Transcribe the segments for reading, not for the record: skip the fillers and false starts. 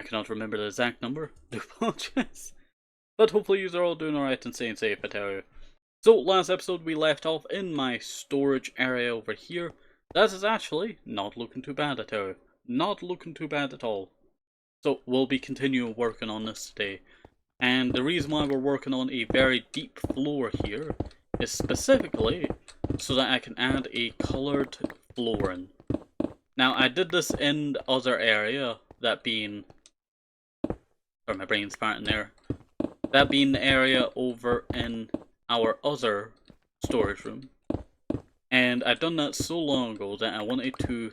cannot remember the exact number. I do apologize. But hopefully you are all doing alright and staying safe, I tell you. So, last episode we left off in my storage area over here. That is actually not looking too bad, I tell you. Not looking too bad at all. So, we'll be continuing working on this today. And the reason why we're working on a very deep floor here is specifically so that I can add a coloured flooring. Now, I did this in the other area, that being... Sorry, my brain's farting there. That being the area over in our other storage room. And I've done that so long ago that I wanted to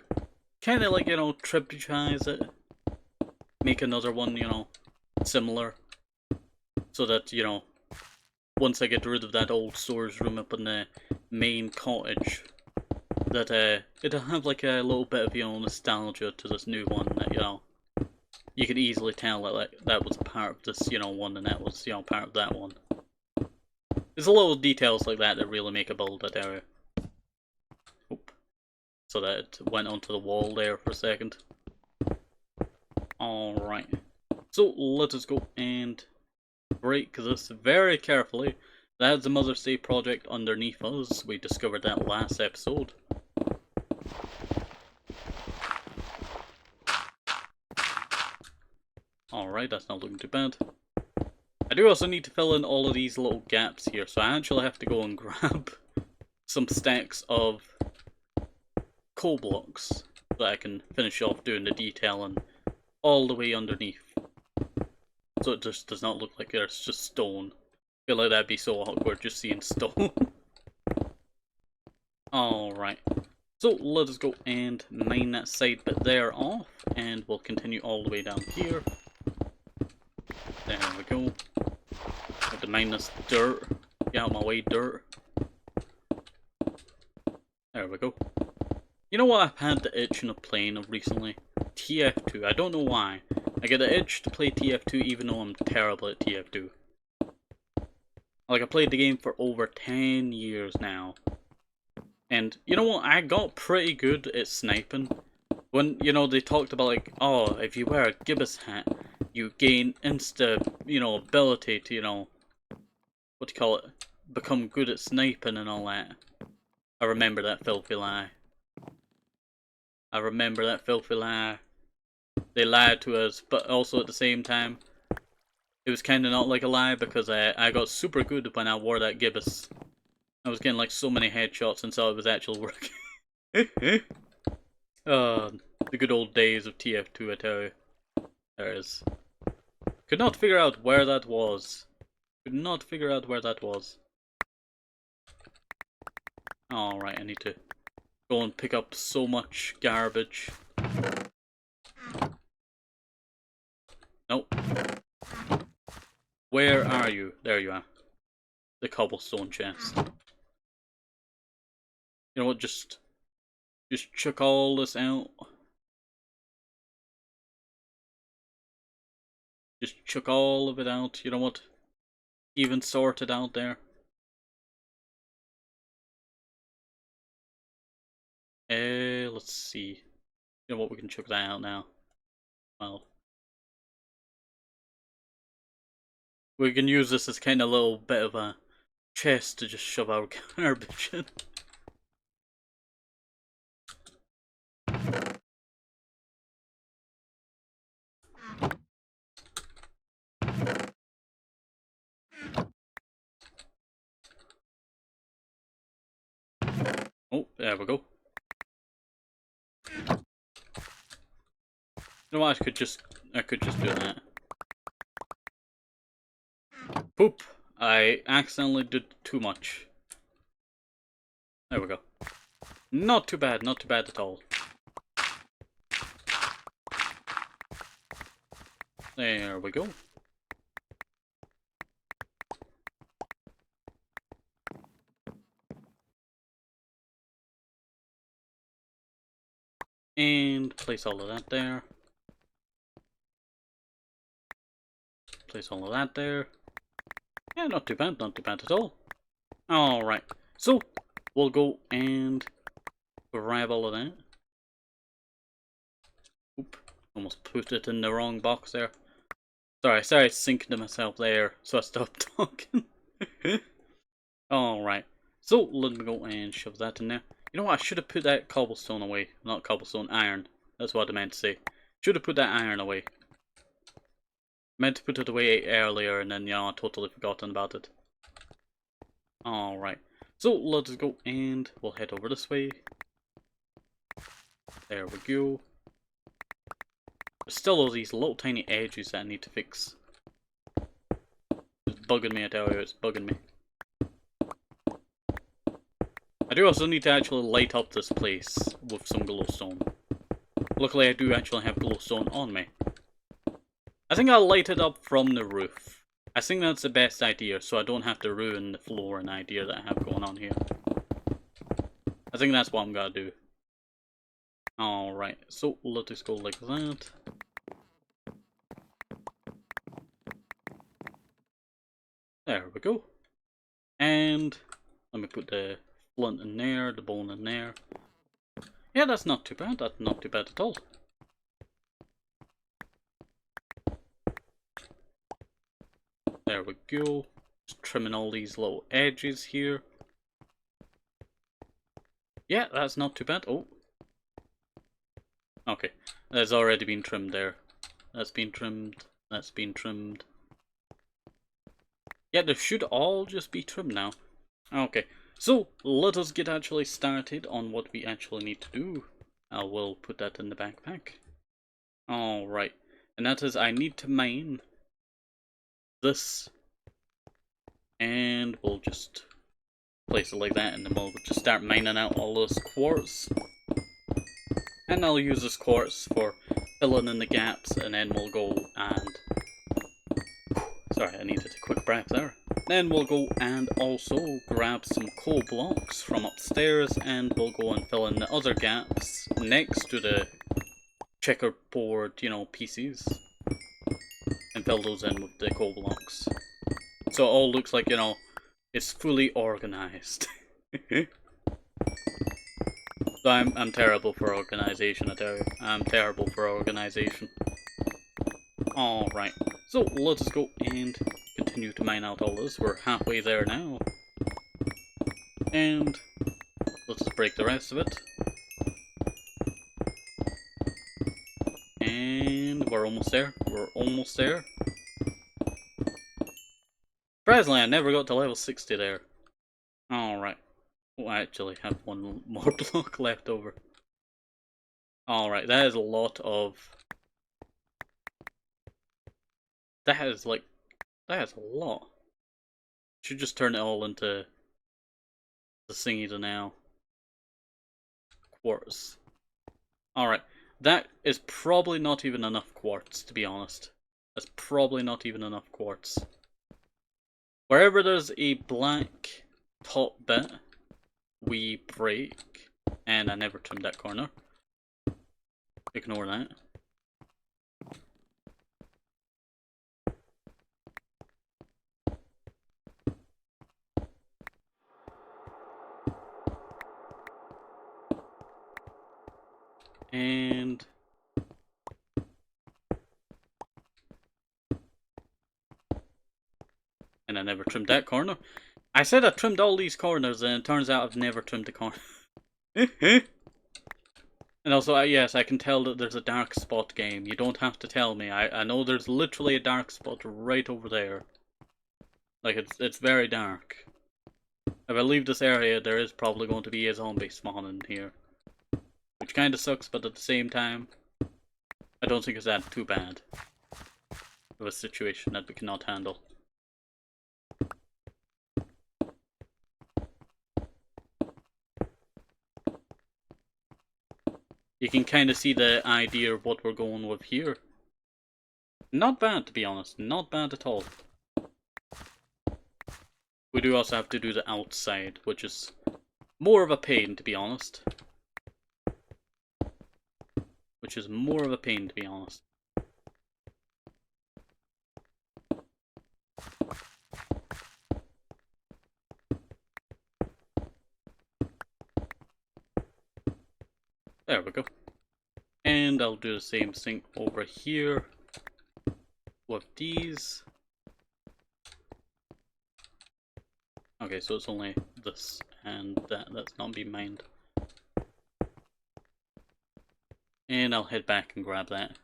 kind of like, tributize it. Make another one, similar. So that, once I get rid of that old storage room up in the main cottage, that it'll have like a little bit of, nostalgia to this new one that, you can easily tell that that was a part of this, one, and that was, part of that one. There's a little details like that really make a build that area. Oop. So that it went onto the wall there for a second. Alright. So let us go and break this very carefully. That's a Mother's Day project underneath us. We discovered that last episode. Alright, that's not looking too bad. I do also need to fill in all of these little gaps here, so I actually have to go and grab some stacks of coal blocks so that I can finish off doing the detailing all the way underneath. So it just does not look like there's just stone. I feel like that'd be so awkward just seeing stone. Alright. So let us go and mine that side bit there off, and we'll continue all the way down here. There we go. Have to mine this dirt. Get out of my way, dirt. There we go. You know what I've had the itch of playing of recently? TF2. I don't know why. I get the itch to play TF2 even though I'm terrible at TF2. Like, I played the game for over 10 years now. And, you know what? I got pretty good at sniping. When, they talked about, like, oh, if you wear a gibbous hat, you gain ability to, what do you call it? Become good at sniping and all that. I remember that filthy lie. I remember that filthy lie. They lied to us, but also at the same time, it was kind of not like a lie because I got super good when I wore that gibbous. I was getting like so many headshots and so it was actually working. The good old days of TF2, I tell you. There it is. Could not figure out where that was. Could not figure out where that was. Alright, I need to go and pick up so much garbage. Nope. Where are you? There you are. The cobblestone chest. You know what, just chuck all this out. Just chuck all of it out. You know what? Even sort it out there. Let's see. You know what, we can chuck that out now. Well. We can use this as kind of a little bit of a chest to just shove our garbage in. Oh, there we go. You know what, I could just do that. Poop! I accidentally did too much. There we go. Not too bad at all. There we go. And place all of that there. Place all of that there. Yeah, not too bad at all. Alright, so we'll go and grab all of that. Oop, Almost put it in the wrong box there. Sorry, I started sinking to myself there, so I stopped talking. Alright, so let me go and shove that in there. You know what, I should have put that cobblestone away. Not cobblestone, iron. That's what I meant to say. Should have put that iron away. Meant to put it away earlier and then, you know, I totally forgotten about it. Alright, so let's go and we'll head over this way. There we go. There's still all these little tiny edges that I need to fix. It's bugging me, I tell you, it's bugging me. I do also need to actually light up this place with some glowstone. Luckily I do actually have glowstone on me. I think I'll light it up from the roof. I think that's the best idea, so I don't have to ruin the flooring idea that I have going on here. I think that's what I'm gonna do. Alright, so let us go like that. There we go. And let me put the flint in there, the bone in there. Yeah, that's not too bad. That's not too bad at all. There we go. Just trimming all these little edges here. Yeah, that's not too bad. Oh. Okay. That's already been trimmed there. That's been trimmed. That's been trimmed. Yeah, they should all just be trimmed now. Okay. So, let us get actually started on what we actually need to do. I will put that in the backpack. Alright. And that is, I need to mine this. And we'll just place it like that, and then we'll just start mining out all this quartz. And I'll use this quartz for filling in the gaps, and then we'll go and... Sorry, I needed a quick breath there. Then we'll go and also grab some coal blocks from upstairs, and we'll go and fill in the other gaps next to the checkerboard, you know, PCs. And fill those in with the coal blocks. So it all looks like, you know, it's fully organized. So I'm terrible for organization, I tell you. I'm terrible for organization. Alright, so let us go and continue to mine out all this. We're halfway there now. And let's just break the rest of it. And we're almost there. We're almost there. Surprisingly, I never got to level 60 there. Alright. Oh, I actually have one more block left over. Alright, that is a lot of... That is like... That is a lot. Should just turn it all into... the thingy now. Quartz. Alright. That is probably not even enough quartz, to be honest. That's probably not even enough quartz. Wherever there's a black top bit, we break. And I never trimmed that corner. Ignore that. And I never trimmed that corner. I said I trimmed all these corners, and it turns out I've never trimmed the corner. And also, yes, I can tell that there's a dark spot game. You don't have to tell me. I know there's literally a dark spot right over there. Like, it's very dark. If I leave this area, there is probably going to be a zombie spawning here. Which kind of sucks, but at the same time, I don't think it's that too bad of a situation that we cannot handle. You can kind of see the idea of what we're going with here. Not bad, to be honest. Not bad at all. We do also have to do the outside, which is more of a pain, to be honest. Which is more of a pain, to be honest. There we go. And I'll do the same thing over here with these. Okay, so it's only this and that that's not being mined. And I'll head back and grab that.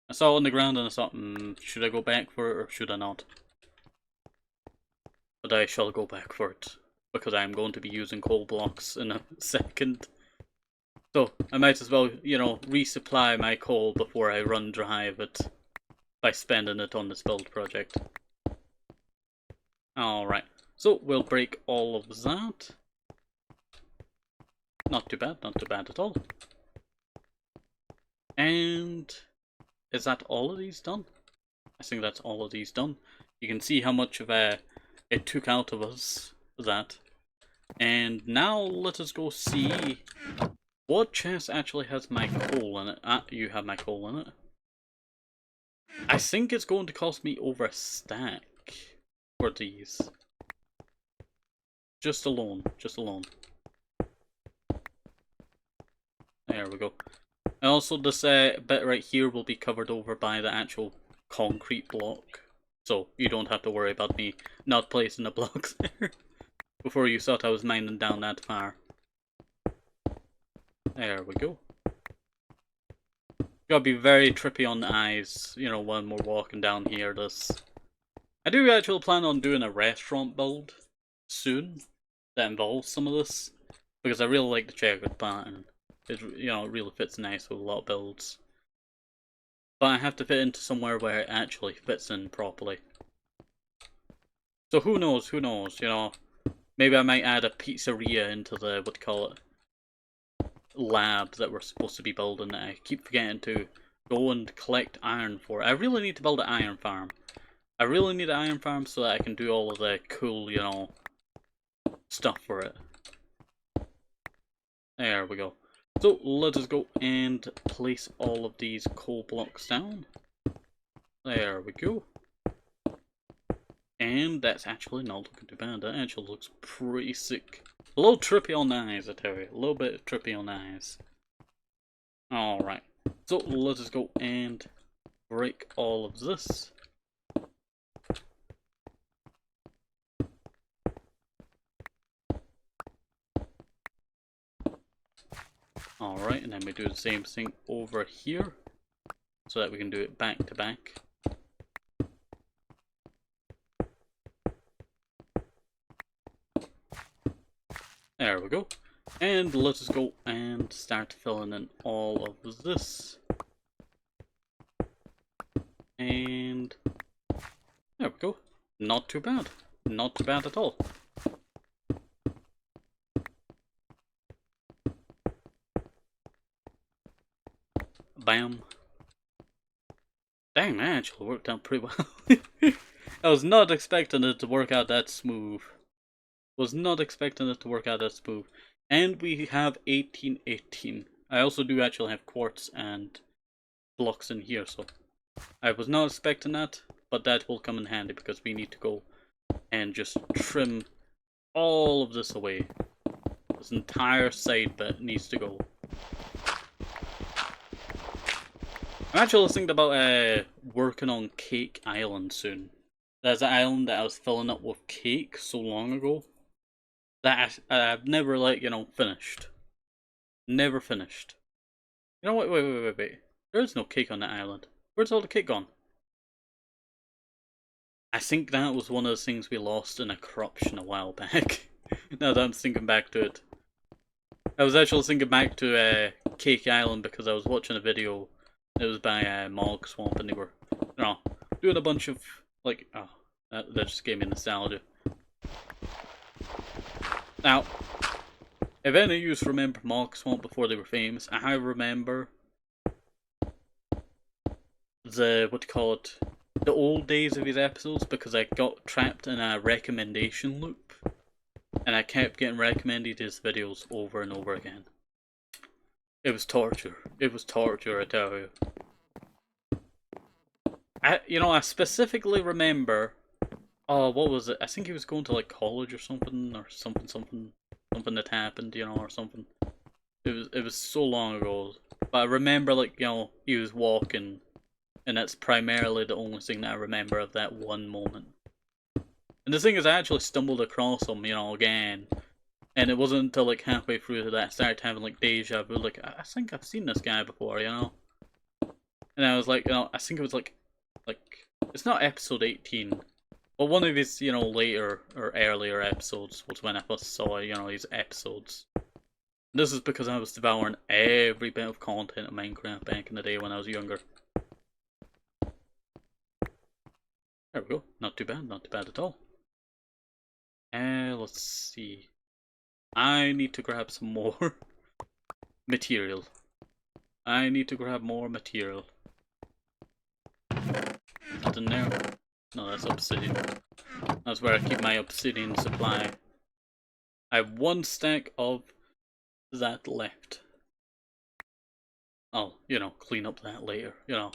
I saw it on the ground and I thought, should I go back for it or should I not? But I shall go back for it, because I'm going to be using coal blocks in a second. So, I might as well, you know, resupply my coal before I run dry of it by spending it on this build project. Alright, so we'll break all of that. Not too bad at all. And is that all of these done? I think that's all of these done. You can see how much of it took out of us, that. And now let us go see what chest actually has my coal in it. You have my coal in it. I think it's going to cost me over a stack for these. Just alone. There we go. And also this bit right here will be covered over by the actual concrete block. So you don't have to worry about me not placing the blocks there. Before you thought I was mining down that far. There we go. Gotta be very trippy on the eyes, you know, when we're walking down here. I do actually plan on doing a restaurant build soon that involves some of this, because I really like the checkered pattern. It, you know, it really fits nice with a lot of builds. But I have to fit into somewhere where it actually fits in properly. So who knows, you know. Maybe I might add a pizzeria into the, what do you call it, lab that we're supposed to be building that I keep forgetting to go and collect iron for. I really need to build an iron farm. I really need an iron farm so that I can do all of the cool, you know, stuff for it. There we go. So let us go and place all of these coal blocks down. There we go. And that's actually not looking too bad. That actually looks pretty sick. A little trippy on the eyes, I tell you. A little bit trippy on the eyes. Alright. So let us go and break all of this. Alright, and then we do the same thing over here. So that we can do it back to back. There we go. And let us go and start filling in all of this. And there we go. Not too bad. Not too bad at all. Bam. Dang, that actually worked out pretty well. I was not expecting it to work out that smooth. Was not expecting it to work out that smooth. And we have 1818. I also do actually have quartz and blocks in here, so I was not expecting that, but that will come in handy because we need to go and just trim all of this away. This entire side bit needs to go. I'm actually thinking about working on Cake Island soon. There's an island that I was filling up with cake so long ago that I've never, like, you know, finished. Never finished. You know what? Wait. There is no cake on that island. Where's all the cake gone? I think that was one of the things we lost in a corruption a while back. Now that I'm thinking back to it. I was actually thinking back to Cake Island because I was watching a video. It was by Mog Swamp and they were, you know, doing a bunch of, like, oh, that just gave me nostalgia. Now, if any of you remember Mog Swamp before they were famous, I remember the, what do you call it, the old days of his episodes because I got trapped in a recommendation loop and I kept getting recommended his videos over and over again. It was torture. It was torture, I tell you. I specifically remember, oh, what was it? I think he was going to, like, college or something something that happened, you know, or something. It was so long ago. But I remember, like, you know, he was walking, and that's primarily the only thing that I remember of that one moment. And the thing is, I actually stumbled across him, you know, again. And it wasn't until, like, halfway through that I started having, like, deja vu, like, I think I've seen this guy before, you know? And I was like, you know, I think it was, like, it's not episode 18, but one of his, you know, later or earlier episodes was when I first saw, you know, his episodes. This is because I was devouring every bit of content of Minecraft back in the day when I was younger. There we go. Not too bad. Not too bad at all. Let's see. I need to grab some more material. I need to grab more material. Nothing there. No, that's obsidian. That's where I keep my obsidian supply. I have one stack of that left. I'll, you know, clean up that later, you know.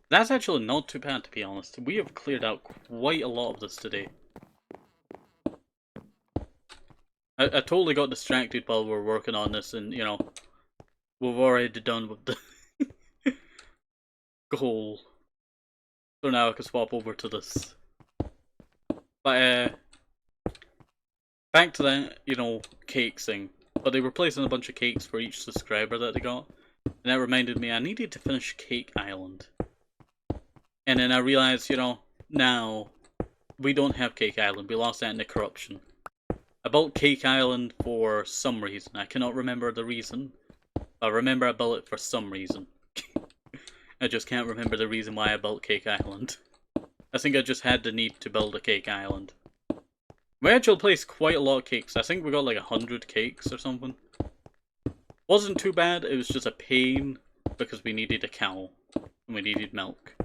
That's actually not too bad, to be honest. We have cleared out quite a lot of this today. I totally got distracted while we were working on this, and, you know, we've already done with the goal. So now I can swap over to this. But, back to that, you know, cake thing. But they were placing a bunch of cakes for each subscriber that they got. And that reminded me I needed to finish Cake Island. And then I realized, you know, now we don't have Cake Island. We lost that in the corruption. I built Cake Island for some reason. I cannot remember the reason. But I remember I built it for some reason. I just can't remember the reason why I built Cake Island. I think I just had the need to build a Cake Island. We actually placed quite a lot of cakes. I think we got like 100 cakes or something. Wasn't too bad, it was just a pain because we needed a cow. And we needed milk.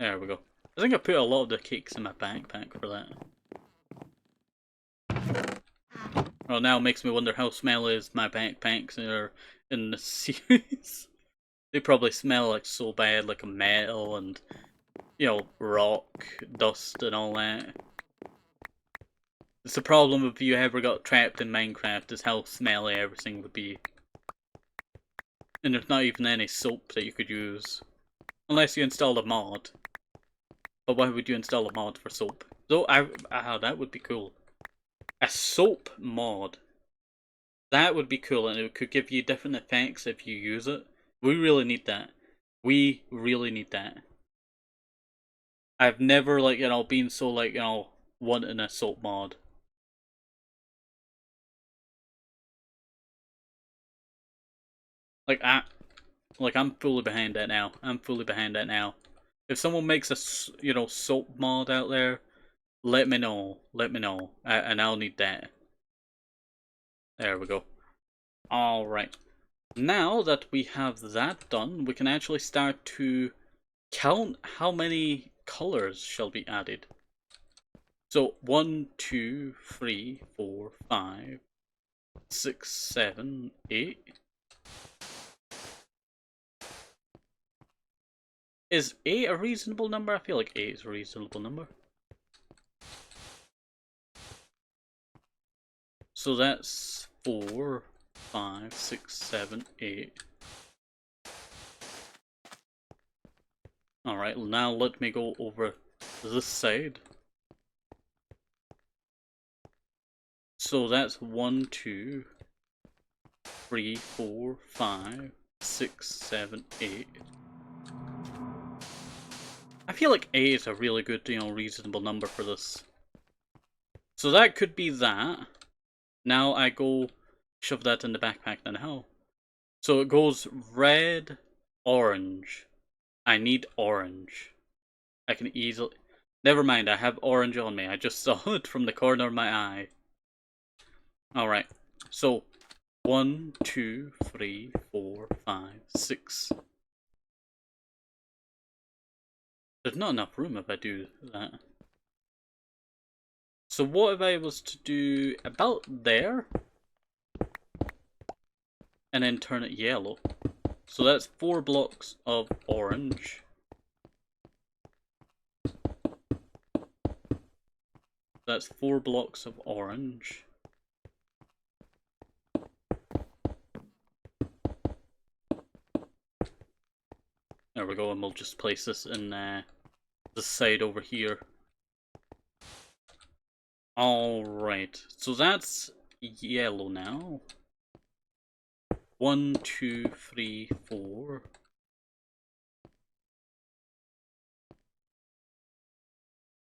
There we go. I think I put a lot of the cakes in my backpack for that. Well, now it makes me wonder how smelly is my backpacks are in the series. They probably smell like so bad, like a metal and, you know, rock, dust and all that. It's the problem if you ever got trapped in Minecraft, is how smelly everything would be. And there's not even any soap that you could use. Unless you installed a mod. But why would you install a mod for soap? So, that would be cool. A soap mod. That would be cool, and it could give you different effects if you use it. We really need that. We really need that. I've never, like, you know, been so, like, you know, wanting a soap mod. Like, I'm fully behind that now. I'm fully behind that now. If someone makes a, you know, soap mod out there, let me know. Let me know. And I'll need that. There we go. Alright. Now that we have that done, we can actually start to count how many colors shall be added. So 1, 2, 3, 4, 5, 6, 7, 8. Is 8 a reasonable number? I feel like 8 is a reasonable number. So that's 4, 5, 6, 7, 8. Alright, now let me go over this side. So that's 1, 2, 3, 4, 5, 6, 7, 8. I feel like 8 is a really good, you know, reasonable number for this. So that could be that. Now I go shove that in the backpack then how? So it goes red, orange. I need orange. I can easily... Never mind, I have orange on me. I just saw it from the corner of my eye. Alright, so 1, 2, 3, 4, 5, 6. There's not enough room if I do that. So what if I was to do about there? And then turn it yellow. So that's 4 blocks of orange. That's 4 blocks of orange. There we go, and we'll just place this in the side over here. Alright, so that's yellow now. 1, 2, 3, 4.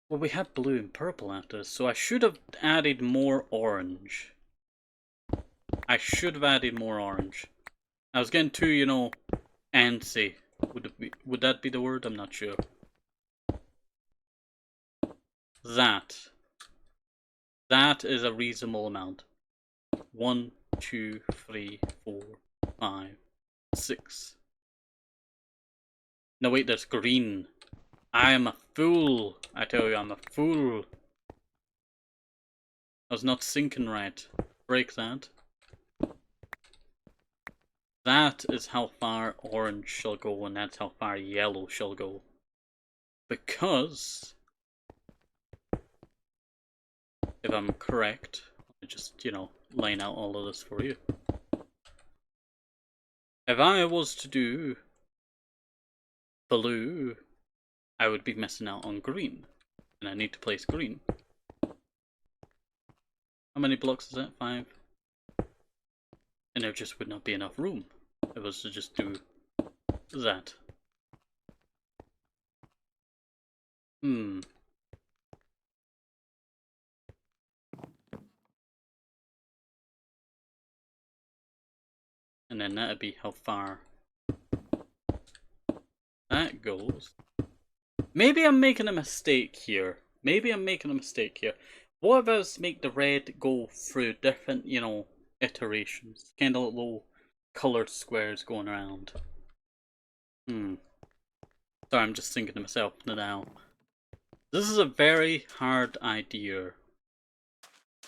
Well, we have blue and purple after this, so I should have added more orange. I should have added more orange. I was getting too, you know, antsy. Would that be the word? I'm not sure. That is a reasonable amount. 1, 2, 3, 4, 5, 6. No wait, there's green. I am a fool. I tell you, I'm a fool. I was not syncing right. Break that. That is how far orange shall go, and that's how far yellow shall go. Because, if I'm correct, let me just, you know, line out all of this for you. If I was to do blue, I would be missing out on green, and I need to place green. How many blocks is that? 5? And there just would not be enough room if I was to just do that. And then that'd be how far that goes. Maybe I'm making a mistake here. What if I was to make the red go through different, you know, iterations? Kind of little coloured squares going around. Sorry, I'm just thinking to myself now. This is a very hard idea.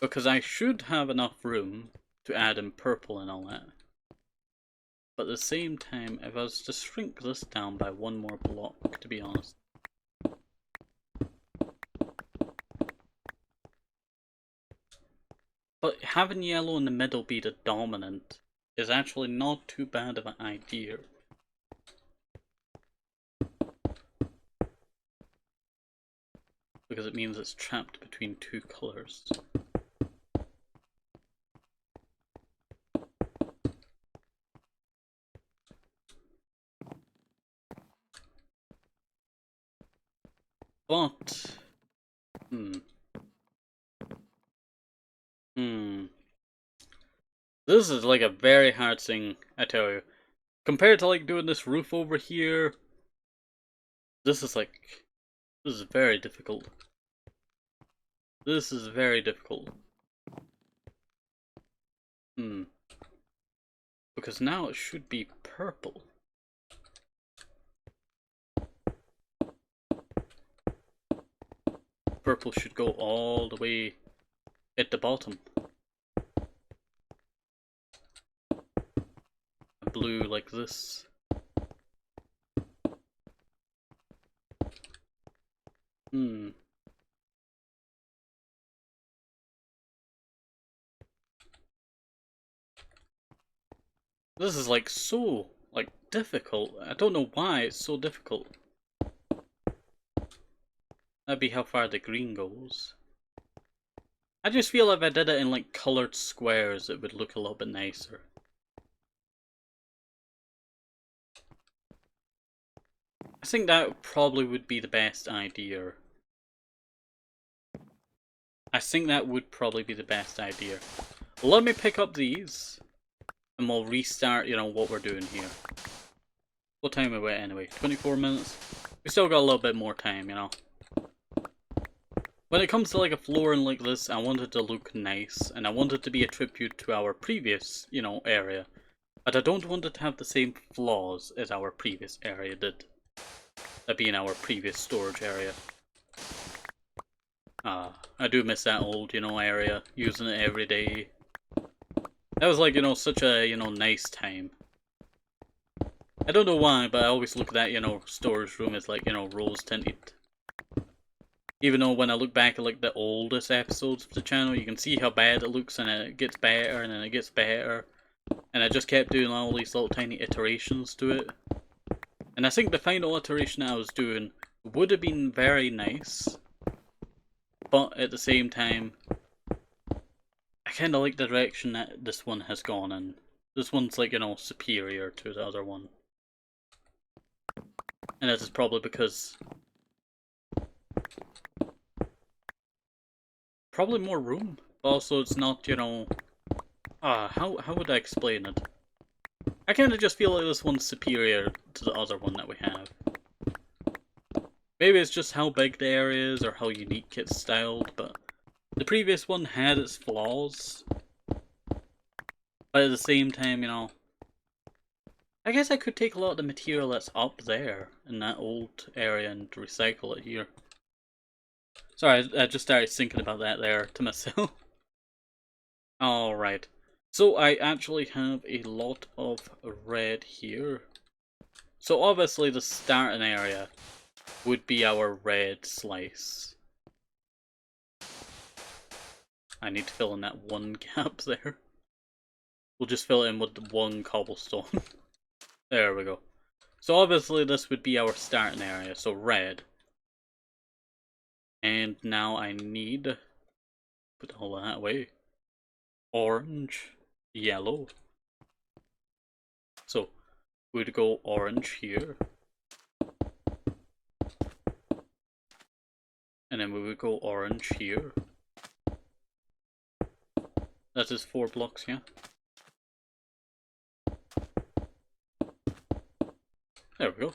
Because I should have enough room to add in purple and all that. But at the same time, if I was to shrink this down by one more block, to be honest. But having yellow in the middle be the dominant is actually not too bad of an idea. Because it means it's trapped between two colours. But, this is like a very hard thing, I tell you. Compared to like doing this roof over here, this is very difficult. This is very difficult. Because now it should be purple. Purple should go all the way at the bottom. Blue like this. This is like so difficult. I don't know why it's so difficult. That'd be how far the green goes. I just feel if I did it in like coloured squares it would look a little bit nicer. I think that probably would be the best idea. Let me pick up these and we'll restart, you know, what we're doing here. What time are we at anyway? 24 minutes? We still got a little bit more time, you know. When it comes to like a flooring like this, I want it to look nice, and I want it to be a tribute to our previous, you know, area. But I don't want it to have the same flaws as our previous area did. That being our previous storage area. I do miss that old, you know, area, using it every day. That was like, you know, such a, you know, nice time. I don't know why, but I always look at that, you know, storage room as like, you know, rose tinted. Even though when I look back at like the oldest episodes of the channel, you can see how bad it looks, and it gets better and then it gets better. And I just kept doing all these little tiny iterations to it. And I think the final iteration I was doing would have been very nice, but at the same time, I kind of like the direction that this one has gone in. This one's like, superior to the other one. And this is probably because... probably more room, but also it's not, how would I explain it? I kind of just feel like this one's superior to the other one that we have. Maybe it's just how big the area is or how unique it's styled, but the previous one had its flaws. But at the same time, I guess I could take a lot of the material that's up there in that old area and recycle it here. Sorry, I just started thinking about that there to myself. Alright. So I actually have a lot of red here. So obviously the starting area would be our red slice. I need to fill in that one gap there. We'll just fill it in with one cobblestone. There we go. So obviously this would be our starting area, so red. And now I need... put all that away. Orange. Yellow. So we'd go orange here. And then we would go orange here. That is 4 blocks, yeah. There we go.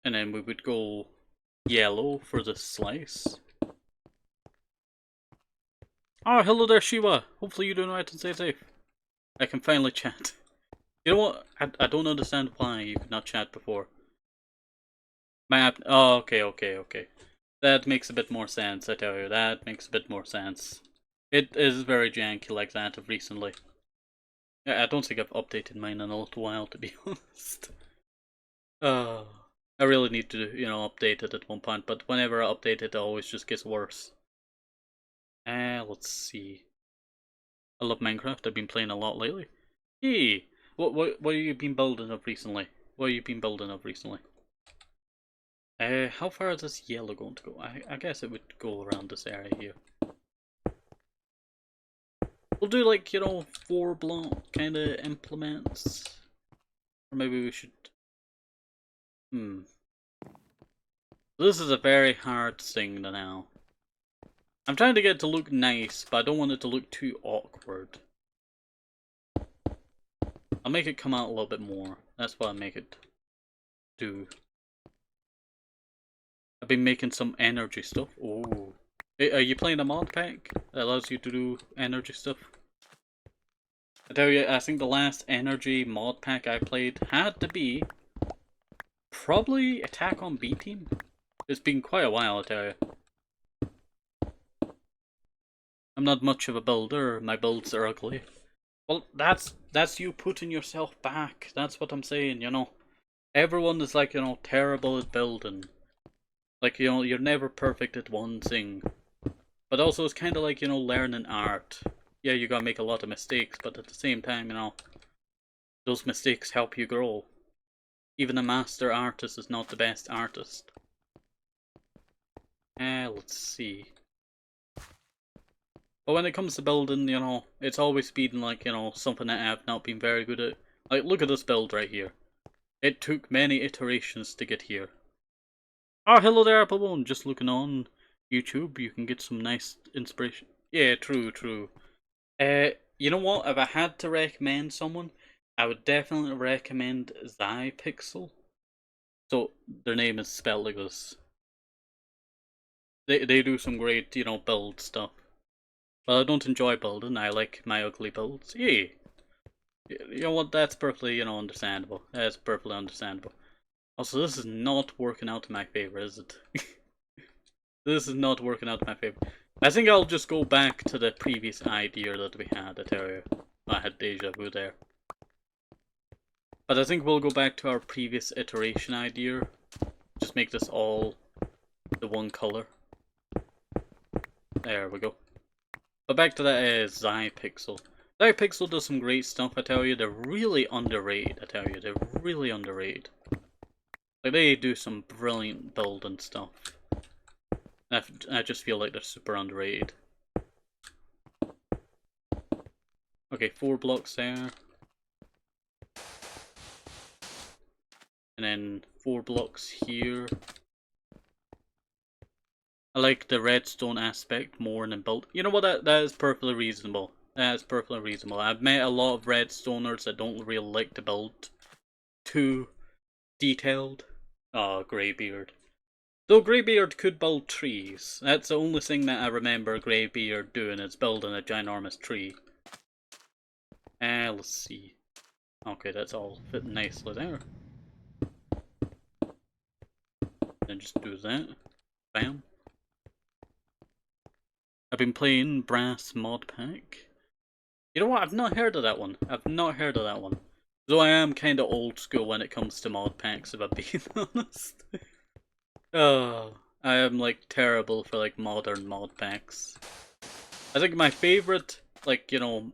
And then we would go yellow for the slice. Oh, hello there, Shiva. Hopefully you're doing right and stay safe. I can finally chat. You know what? I don't understand why you could not chat before. My app... oh, okay. That makes a bit more sense, I tell you. That makes a bit more sense. It is very janky like that of recently. I don't think I've updated mine in a little while, to be honest. I really need to, update it at one point, but whenever I update it, it always just gets worse. Let's see. I love Minecraft. I've been playing a lot lately. Hey, what have you been building up recently? What have you been building up recently? How far is this yellow going to go? I guess it would go around this area here. We'll do like, 4 block kind of implements. Or maybe we should... This is a very hard thing to now. I'm trying to get it to look nice, but I don't want it to look too awkward. I'll make it come out a little bit more. That's what I'll make it do. I've been making some energy stuff. Oh. Hey, are you playing a mod pack that allows you to do energy stuff? I tell you, I think the last energy mod pack I played had to be probably Attack on B Team. It's been quite a while, I tell you. I'm not much of a builder. My builds are ugly. Well, that's you putting yourself back. That's what I'm saying, Everyone is like, terrible at building. Like, you're never perfect at one thing. But also it's kind of like, learning art. Yeah, you gotta make a lot of mistakes, but at the same time, those mistakes help you grow. Even a master artist is not the best artist. Let's see. But when it comes to building, it's always been like, something that I've not been very good at. Like, look at this build right here. It took many iterations to get here. Oh, hello there, Appleborn. Just looking on YouTube, you can get some nice inspiration. Yeah, true. You know what? If I had to recommend someone, I would definitely recommend Pixel. So, their name is spelled like this. They do some great, build stuff. Well, I don't enjoy building, I like my ugly builds. Yay! You know what, that's perfectly, understandable. That's perfectly understandable. Also, this is not working out in my favor, is it? This is not working out in my favor. I think I'll just go back to the previous idea that we had, I tell you. I had deja vu there. But I think we'll go back to our previous iteration idea. Just make this all the one color. There we go. But back to that Pixel. Pixel does some great stuff, I tell you. They're really underrated, I tell you. They're really underrated. Like, they do some brilliant building stuff. I just feel like they're super underrated. Okay, 4 blocks there. And then 4 blocks here. I like the redstone aspect more than build. You know what? That is perfectly reasonable. That is perfectly reasonable. I've met a lot of redstoners that don't really like to build too detailed. Oh, Greybeard. Though Greybeard could build trees. That's the only thing that I remember Greybeard doing is building a ginormous tree. Let's see. Okay, that's all fitting nicely there. Then just do that. Bam. I've been playing Brass Mod Pack. You know what? I've not heard of that one. I've not heard of that one. Though I am kind of old school when it comes to mod packs, if I'm being honest. Oh, I am like terrible for like modern mod packs. I think my favorite, like, you know,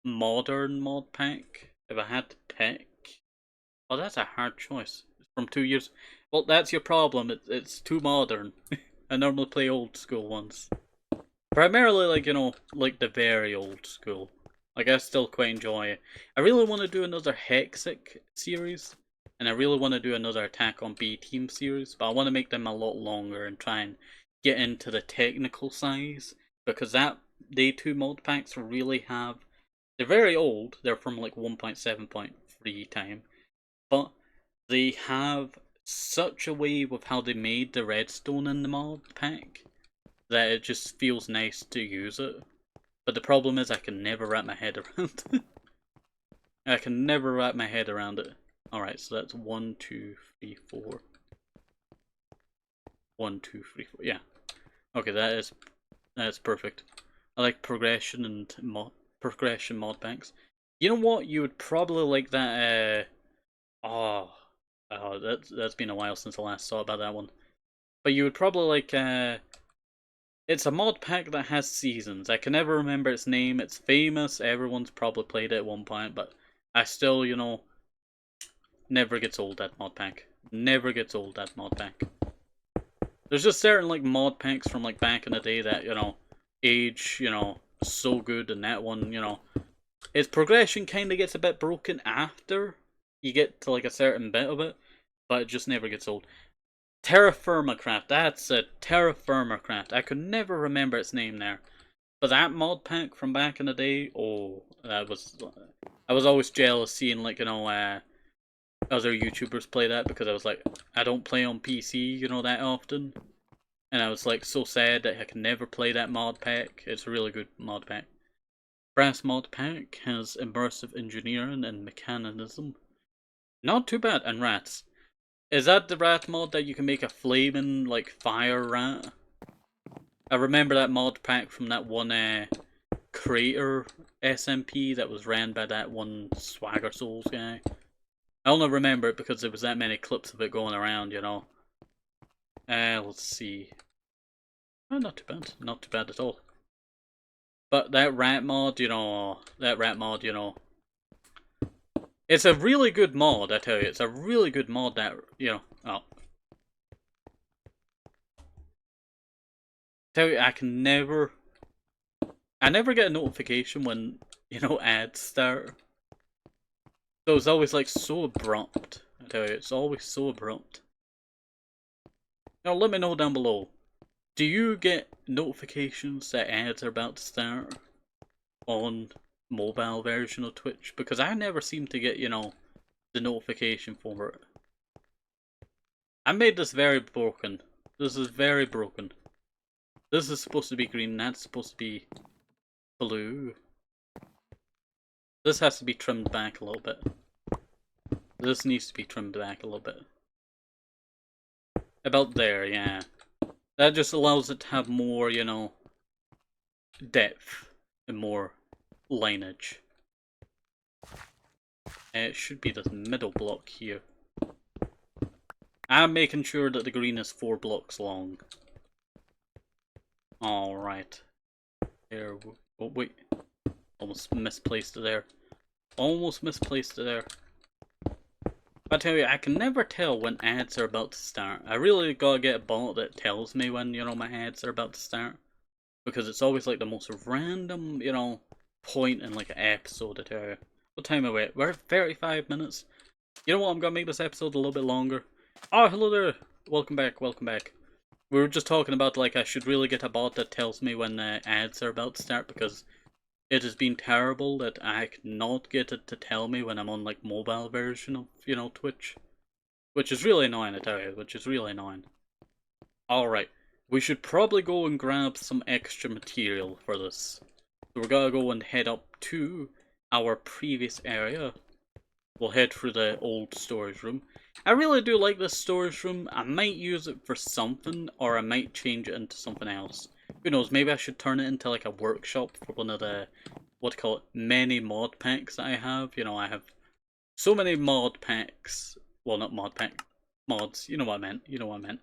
modern mod pack, if I had to pick. Oh, that's a hard choice. It's from 2 years. Well, that's your problem. It's too modern. I normally play old school ones. Primarily, like, you know, like the very old school. Like, I still quite enjoy it. I really want to do another Hexic series. And I really want to do another Attack on B Team series. But I want to make them a lot longer and try and get into the technical size. Because they two mod packs really have... They're very old. They're from like 1.7.3 time. But they have such a way with how they made the redstone in the mod pack that it just feels nice to use it. But the problem is I can never wrap my head around it. I can never wrap my head around it. Alright, so that's 1, 2, 3, 4. 1, 2, 3, 4. Yeah. Okay, that's perfect. I like progression and progression mod packs. You know what? You would probably like that. That's been a while since I last saw about that one. But you would probably like. It's a mod pack that has seasons. I can never remember its name. It's famous. Everyone's probably played it at one point, but I still, you know, never gets old, that mod pack. Never gets old, that mod pack. There's just certain like mod packs from like back in the day that, you know, age, you know, so good, and that one, you know, its progression kind of gets a bit broken after you get to like a certain bit of it, but it just never gets old. Terra Firmacraft, that's a Terra Firmacraft. I could never remember its name there. But that mod pack from back in the day, oh, I was always jealous seeing, like, you know, other YouTubers play that, because I was like, I don't play on PC, you know, that often. And I was like so sad that I can never play that mod pack. It's a really good mod pack. Brass mod pack has immersive engineering and mechanism. Not too bad, and rats. Is that the rat mod that you can make a flaming, like, fire rat? I remember that mod pack from that one Crater SMP that was ran by that one Swagger Souls guy. I only remember it because there was that many clips of it going around, you know. Let's see. Oh, not too bad. Not too bad at all. But that rat mod, you know, it's a really good mod, I tell you. It's a really good mod that, you know, oh. Tell you, I never get a notification when, you know, ads start. So it's always like so abrupt. I tell you, it's always so abrupt. Now let me know down below. Do you get notifications that ads are about to start on mobile version of Twitch? Because I never seem to get, you know, the notification for it. I made this very broken. This is very broken. This is supposed to be green, that's supposed to be blue. This has to be trimmed back a little bit. This needs to be trimmed back a little bit. About there, yeah. That just allows it to have more, you know, depth and more lineage. It should be this middle block here. I'm making sure that the green is 4 blocks long. Alright. There we... Oh, wait. Almost misplaced it there. Almost misplaced it there. I tell you, I can never tell when ads are about to start. I really gotta get a bot that tells me when, you know, my ads are about to start. Because it's always like the most random, you know, point in like an episode, I tell you. What time are we? We're at 35 minutes. You know what, I'm gonna make this episode a little bit longer. Oh, hello there! Welcome back, welcome back. We were just talking about, like, I should really get a bot that tells me when the ads are about to start, because it has been terrible that I cannot get it to tell me when I'm on, like, mobile version of, you know, Twitch. Which is really annoying, I tell you, which is really annoying. Alright, we should probably go and grab some extra material for this. So we're gonna go and head up to our previous area. We'll head through the old storage room. I really do like this storage room. I might use it for something, or I might change it into something else. Who knows, maybe I should turn it into like a workshop for one of the, what do you call it, many mod packs that I have. You know, I have so many mod packs. Well, not mod pack, mods. You know what I meant, you know what I meant.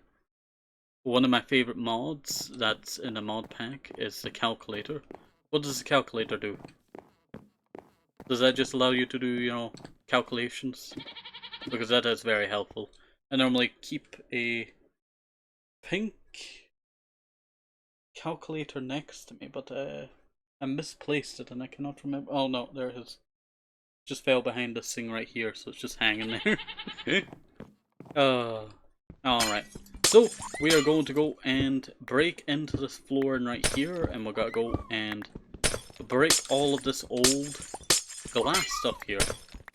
One of my favourite mods that's in a mod pack is the calculator. What does the calculator do? Does that just allow you to do, you know, calculations? Because that is very helpful. I normally keep a pink calculator next to me, but I misplaced it and I cannot remember. Oh no, there it is. Just fell behind this thing right here, so it's just hanging there. Alright. So, we are going to go and break into this floor right here, and we're gonna go and break all of this old glass stuff here.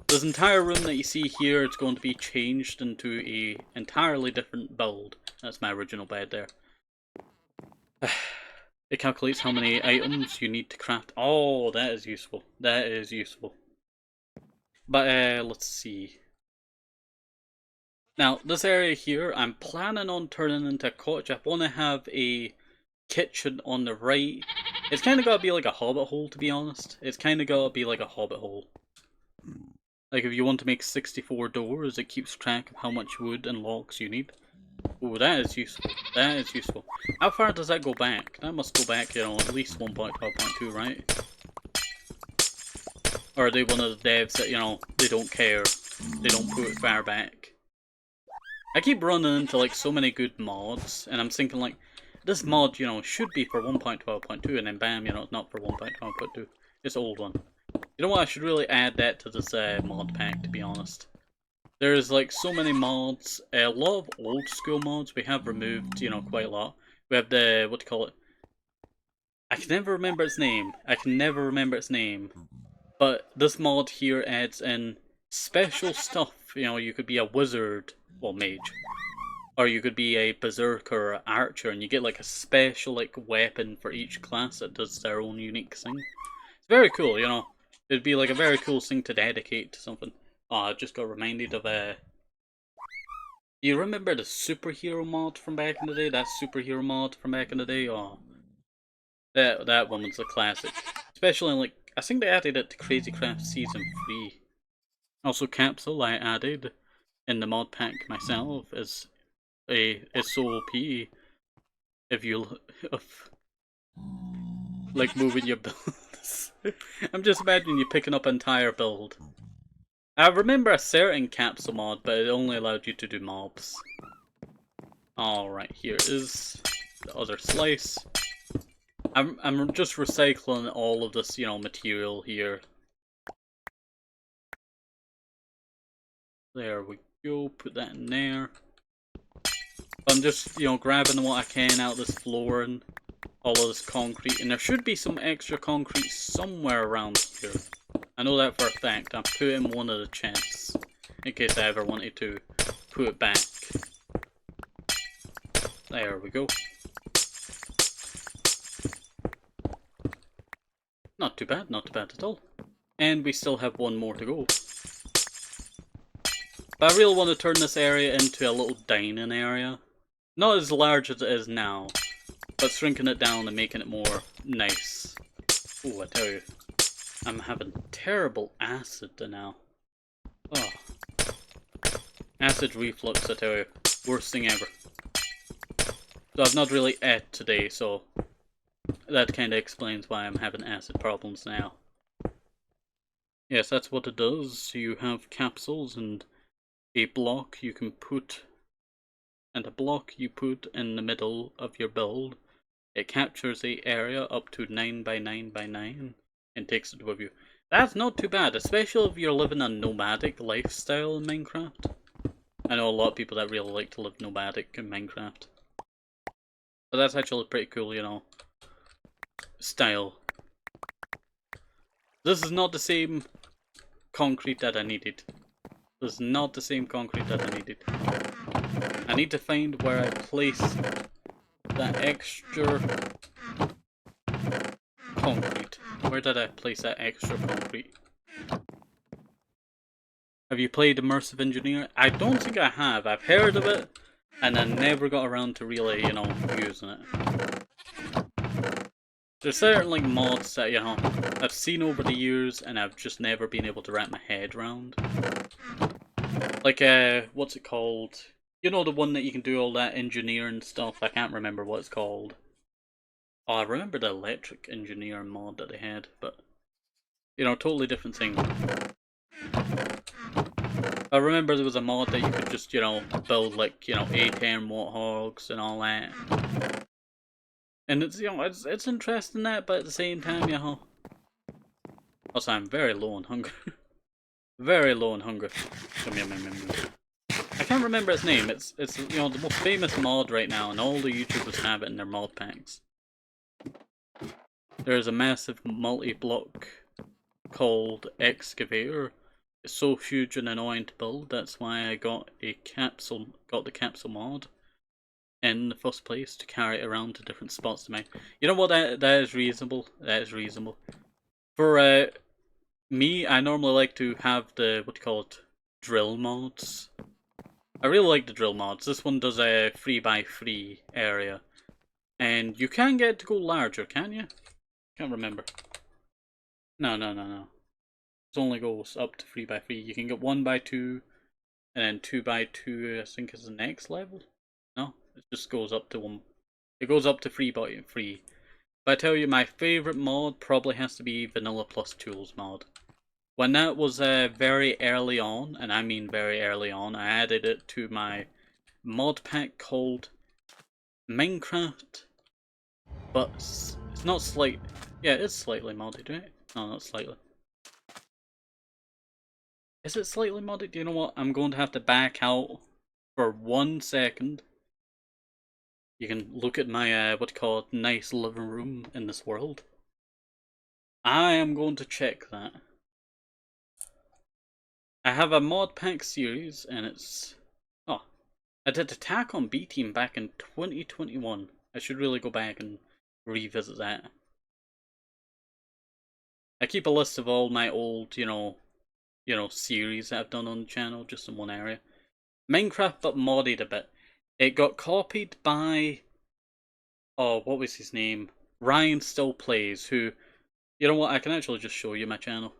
This entire room that you see here is going to be changed into a entirely different build. That's my original bed there. It calculates how many items you need to craft. Oh, that is useful. That is useful. But let's see. Now, this area here, I'm planning on turning into a cottage. I want to have a kitchen on the right. It's kind of got to be like a hobbit hole, to be honest. It's kind of got to be like a hobbit hole. Like if you want to make 64 doors, it keeps track of how much wood and logs you need. Oh, that is useful. That is useful. How far does that go back? That must go back, you know, at least 1.12.2, right? Or are they one of the devs that, you know, they don't care. They don't put it far back. I keep running into like so many good mods, and I'm thinking like, this mod, you know, should be for 1.12.2, and then bam, you know, it's not for 1.12.2. It's an old one. You know what, I should really add that to this mod pack, to be honest. There's like so many mods, a lot of old school mods we have removed, you know, quite a lot. We have the, what do you call it? I can never remember its name. I can never remember its name. But this mod here adds in special stuff. You know, you could be a wizard, well, mage. Or you could be a berserker or archer, and you get like a special like weapon for each class that does their own unique thing. It's very cool, you know. It'd be like a very cool thing to dedicate to something. Oh, I just got reminded of you remember the superhero mod from back in the day? That superhero mod from back in the day? Oh, that one was a classic. Especially like, I think they added it to Crazy Craft Season 3. Also, Capsule I added in the mod pack myself is so OP if you like moving your builds. I'm just imagining you picking up an entire build. I remember a certain capsule mod, but it only allowed you to do mobs. Alright, here is the other slice. I'm just recycling all of this, you know, material here. There we go, put that in there. I'm just, you know, grabbing what I can out of this floor and all of this concrete, and there should be some extra concrete somewhere around here. I know that for a fact. I put it in one of the chests, in case I ever wanted to put it back. There we go. Not too bad at all. And we still have one more to go. But I really want to turn this area into a little dining area. Not as large as it is now, but shrinking it down and making it more nice. Oh, I tell you. I'm having terrible acid now. Oh. Acid reflux, I tell you. Worst thing ever. So I've not really ate today, so that kinda explains why I'm having acid problems now. yes, that's what it does. You have capsules and a block you can put, and a block you put in the middle of your build. It captures the area up to 9 by 9 by 9 and takes it with you. That's not too bad, especially if you're living a nomadic lifestyle in Minecraft. I know a lot of people that really like to live nomadic in Minecraft. But that's actually pretty cool, you know. Style. This is not the same concrete that I needed. This is not the same concrete that I needed. I need to find where I placed that extra concrete. Where did I place that extra concrete? Have you played Immersive Engineer? I don't think I have. I've heard of it, and I never got around to really, you know, using it. There's certain, like, mods that, you know, I've seen over the years, and I've just never been able to wrap my head around. Like, what's it called? You know, the one that you can do all that engineering stuff? I can't remember what it's called. Oh, I remember the electric engineer mod that they had, but, you know, totally different thing. I remember there was a mod that you could just, you know, build, like, you know, A10 warthogs and all that. And it's, you know, it's interesting that, but at the same time, you know. Also, I'm very low on hunger. Very low on hunger. I can't remember its name. It's you know, the most famous mod right now, and all the YouTubers have it in their mod packs. There's a massive multi-block called Excavator. It's so huge and annoying to build. That's why I got the capsule mod in the first place, to carry it around to different spots to make. You know what? That is reasonable. That is reasonable. For me, I normally like to have the drill mods. I really like the drill mods. This one does a 3x3 area, and you can get it to go larger, can you? Can't remember. No. It only goes up to 3x3. You can get 1x2, and then 2x2. I think is the next level. No, it just goes up to one. It goes up to 3x3. But I tell you, my favorite mod probably has to be Vanilla Plus Tools mod. When that was very early on, and I mean very early on, I added it to my mod pack called Minecraft. But it's not slight. Yeah, it's slightly modded, right? No, not slightly. Is it slightly modded? You know what? I'm going to have to back out for 1 second. You can look at my, nice living room in this world. I am going to check that. I have a mod pack series, and it's... Oh. I did Attack on B-Team back in 2021. I should really go back and revisit that. I keep a list of all my old, you know, series that I've done on the channel, just in one area. Minecraft, but modded a bit. It got copied by... Oh, what was his name? Ryan Still Plays, who... You know what, I can actually just show you my channel.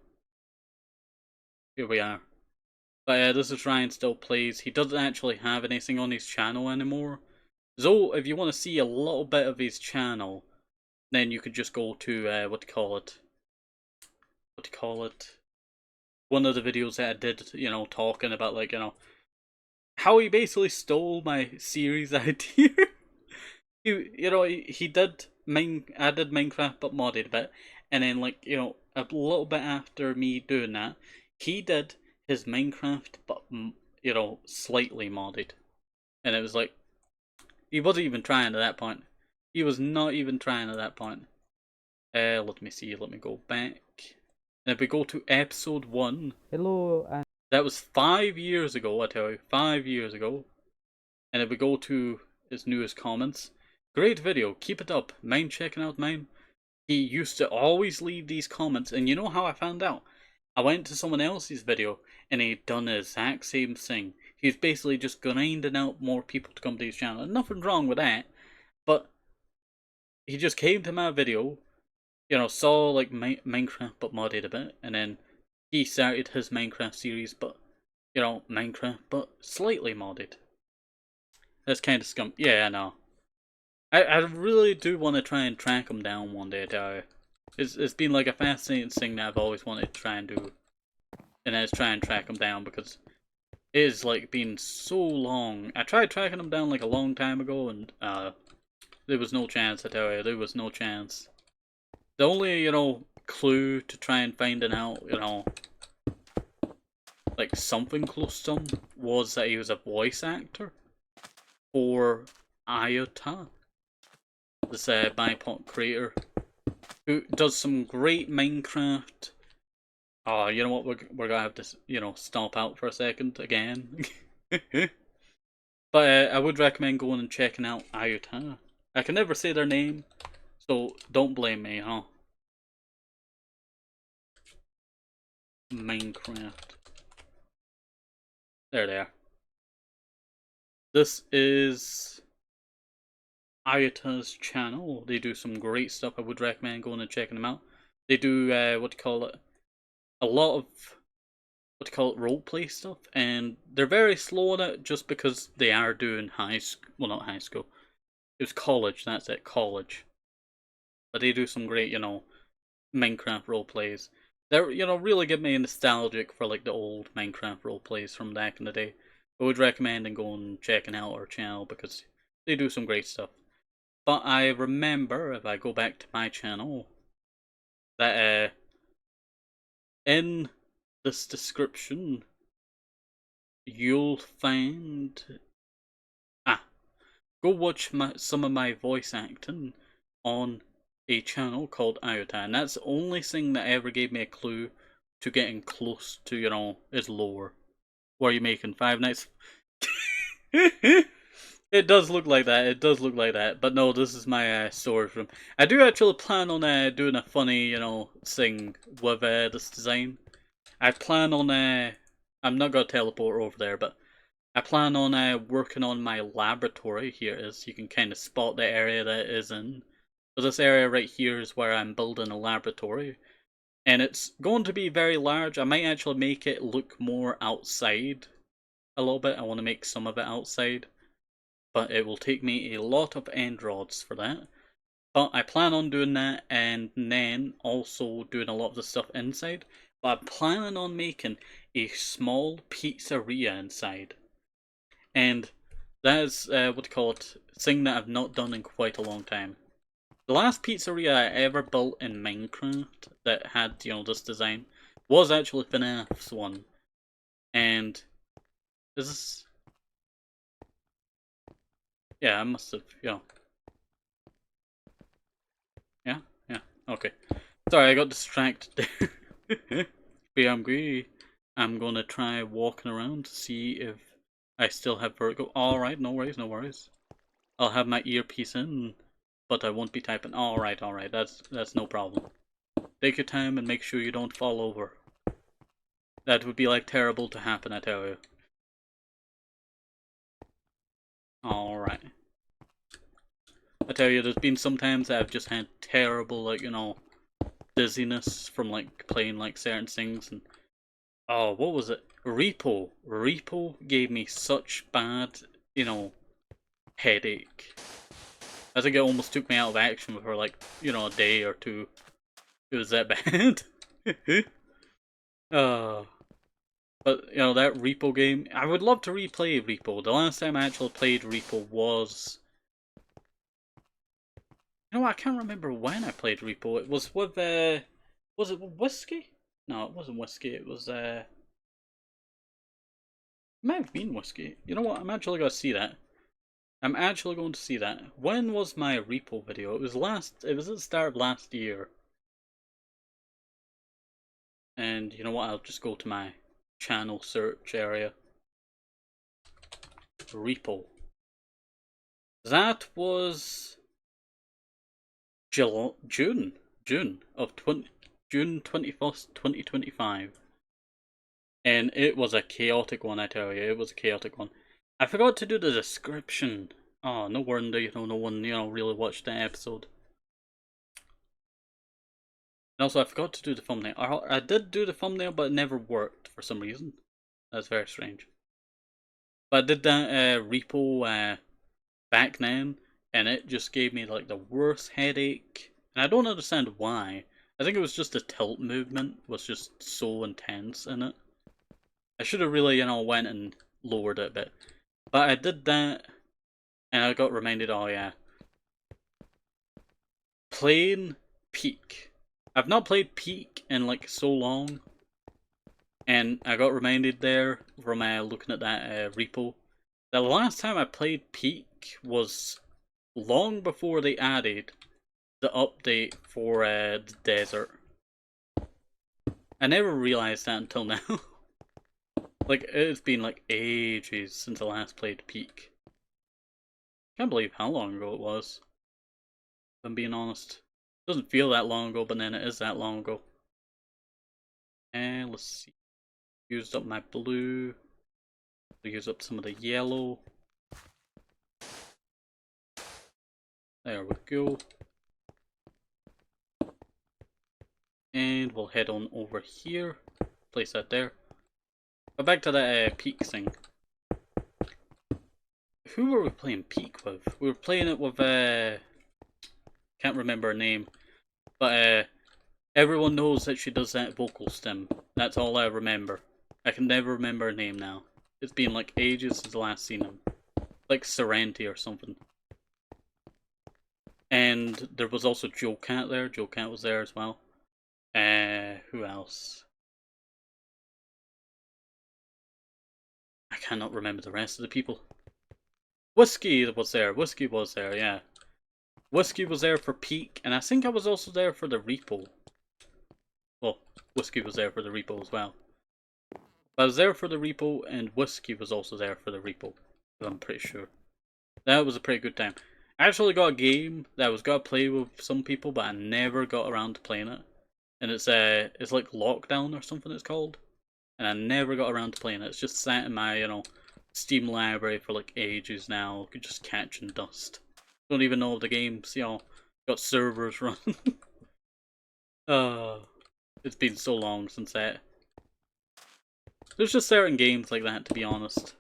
Here we are. But this is Ryan Still Plays. He doesn't actually have anything on his channel anymore. So, if you want to see a little bit of his channel, then you could just go to, one of the videos that I did, you know, talking about, like, you know, how he basically stole my series idea. He did added Minecraft but modded a bit, and then, like, you know, a little bit after me doing that, he did his Minecraft but, you know, slightly modded. And it was like, he wasn't even trying at that point. He was not even trying at that point. Let me see, let me go back. And if we go to episode 1. Hello, and that was 5 years ago, I tell you. 5 years ago. And if we go to his newest comments. Great video, keep it up. Mind checking out mine? He used to always leave these comments, and you know how I found out? I went to someone else's video, and he'd done the exact same thing. He was basically just grinding out more people to come to his channel. And nothing wrong with that, but he just came to my video, you know, saw like Minecraft but modded a bit, and then he started his Minecraft series, but, you know, Minecraft but slightly modded. That's kind of scum. Yeah, I know. I really do want to try and track him down one day, tell you. It's been like a fascinating thing that I've always wanted to try and do. and then try and track him down because it is like been so long. I tried tracking him down like a long time ago, and there was no chance. I tell you, there was no chance. The only clue to try and finding out like something close to him was that he was a voice actor for Iota, this BIPOC creator who does some great Minecraft. Oh, you know what? We're gonna have to stomp out for a second again. But I would recommend going and checking out Iota. I can never say their name, so don't blame me, huh? Minecraft. There they are. This is Iota's channel. They do some great stuff. I would recommend going and checking them out. They do what do you call it? A lot of roleplay stuff, and they're very slow on it just because they are doing not high school. It was college. That's it, college. But they do some great Minecraft roleplays. They're really get me nostalgic for like the old Minecraft roleplays from back in the day. I would recommend going and checking out our channel because they do some great stuff. But I remember, if I go back to my channel, that in this description you'll find go watch some of my voice acting on a channel called Iota, and that's the only thing that ever gave me a clue to getting close to his lore. What are you making, Five Nights? It does look like that. It does look like that. But no, this is my storage room. I do actually plan on doing a funny thing with this design. I plan on I'm not gonna teleport over there, but I plan on working on my laboratory. Here it is. You can kind of spot the area that it is in. So this area right here is where I'm building a laboratory. And it's going to be very large. I might actually make it look more outside a little bit. I want to make some of it outside. But it will take me a lot of end rods for that. But I plan on doing that, and then also doing a lot of the stuff inside. But I'm planning on making a small pizzeria inside. And that is, what do you call it, thing that I've not done in quite a long time. The last pizzeria I ever built in Minecraft that had, this design was actually FNAF's one. And is this... Yeah, I must have, Yeah, okay. Sorry, I got distracted there. I'm gonna try walking around to see if I still have vertigo. Alright, no worries, no worries. I'll have my earpiece in, but I won't be typing. Alright, that's no problem. Take your time and make sure you don't fall over. That would be like terrible to happen, I tell you. Alright. I tell you, there's been some times that I've just had terrible, like, dizziness from, like, playing, like, certain things, and... Oh, what was it? Repo. Repo gave me such bad, headache. I think it almost took me out of action for, like, a day or two. It was that bad. But, that Repo game, I would love to replay Repo. The last time I actually played Repo was... I can't remember when I played Repo. It was with, was it Whiskey? No, it wasn't Whiskey. It was, it might have been Whiskey. You know what? I'm actually going to see that. I'm actually going to see that. When was my Repo video? It was at the start of last year. And you know what? I'll just go to my channel search area. Repo. That was June of June 21st, 2025. And it was a chaotic one, I tell you. It was a chaotic one. I forgot to do the description. Oh, no wonder, no one, really watched that episode. And also, I forgot to do the thumbnail. I did do the thumbnail, but it never worked for some reason. That's very strange. But I did that Repo back then, and it just gave me like the worst headache. And I don't understand why. I think it was just the tilt movement was just so intense in it. I should have really, went and lowered it a bit. But I did that, and I got reminded, oh yeah. Playing Peak. I've not played Peak in like so long. And I got reminded there from looking at that repo. The last time I played Peak was long before they added the update for the desert. I never realised that until now. Like, it's been like ages since I last played Peak. Can't believe how long ago it was, if I'm being honest. It doesn't feel that long ago, but then it is that long ago. And let's see. Used up my blue. Use up some of the yellow. There we go. And we'll head on over here. Place that there. But back to that Peak thing. Who were we playing Peak with? We were playing it with, can't remember her name. But, everyone knows that she does that vocal stim. That's all I remember. I can never remember her name now. It's been like ages since I last seen him. Like Serenity or something. And there was also Joe Cat there. Joe Cat was there as well. Who else? I cannot remember the rest of the people. Whiskey was there. Whiskey was there, yeah. Whiskey was there for Peak, and I think I was also there for the repo. Well, Whiskey was there for the repo as well. But I was there for the repo, and Whiskey was also there for the repo. I'm pretty sure. That was a pretty good time. I actually got a game that I was gonna play with some people, but I never got around to playing it. And it's like Lockdown or something it's called. And I never got around to playing it. It's just sat in my, Steam library for like ages now. Could just catching dust. Don't even know if the game's, got servers running. It's been so long since that. There's just certain games like that, to be honest.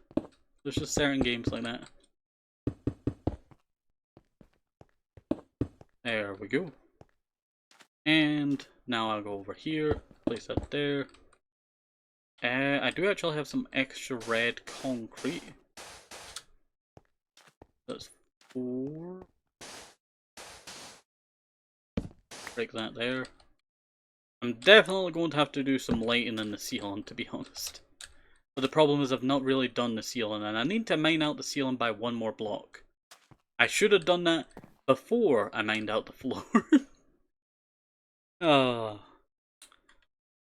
There's just certain games like that. There we go. And now I'll go over here, place that there. I do actually have some extra red concrete. That's 4. Break that there. I'm definitely going to have to do some lighting in the ceiling, to be honest. But the problem is I've not really done the ceiling, and I need to mine out the ceiling by 1 more block. I should have done that before I mined out the floor.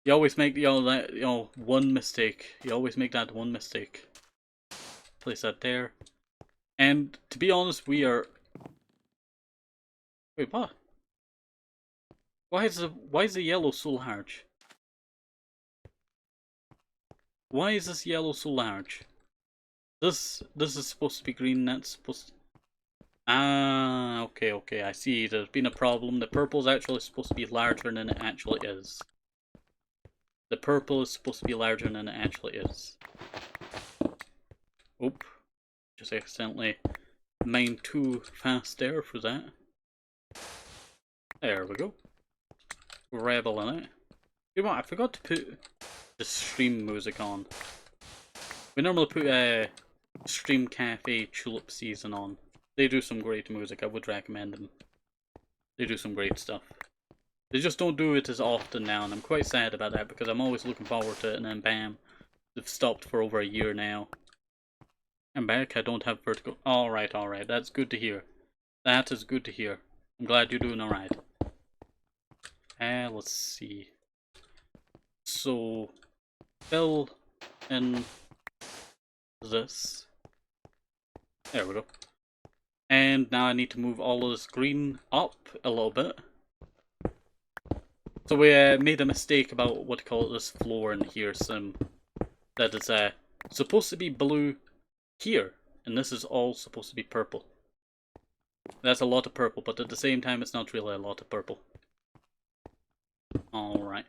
You always make one mistake. You always make that one mistake. Place that there. And to be honest, we are. Wait, what? Why is the yellow so large? Why is this yellow so large? This is supposed to be green. That's supposed to... Ah, okay, I see. There's been a problem. The purple is actually supposed to be larger than it actually is. The purple is supposed to be larger than it actually is. Oop. Just accidentally mined too fast there for that. There we go. Rebel in it. You know what? I forgot to put the stream music on. We normally put Stream Cafe Tulip Season on. They do some great music. I would recommend them. They do some great stuff. They just don't do it as often now, and I'm quite sad about that because I'm always looking forward to it, and then bam, they've stopped for over a year now. I'm back. I don't have vertical. Alright, that's good to hear. That is good to hear. I'm glad you're doing alright. Let's see. So, fill in this. There we go. And now I need to move all of this green up a little bit. So we made a mistake about what to call it, this floor in here, that is supposed to be blue here, and this is all supposed to be purple. That's a lot of purple, but at the same time it's not really a lot of purple. Alright,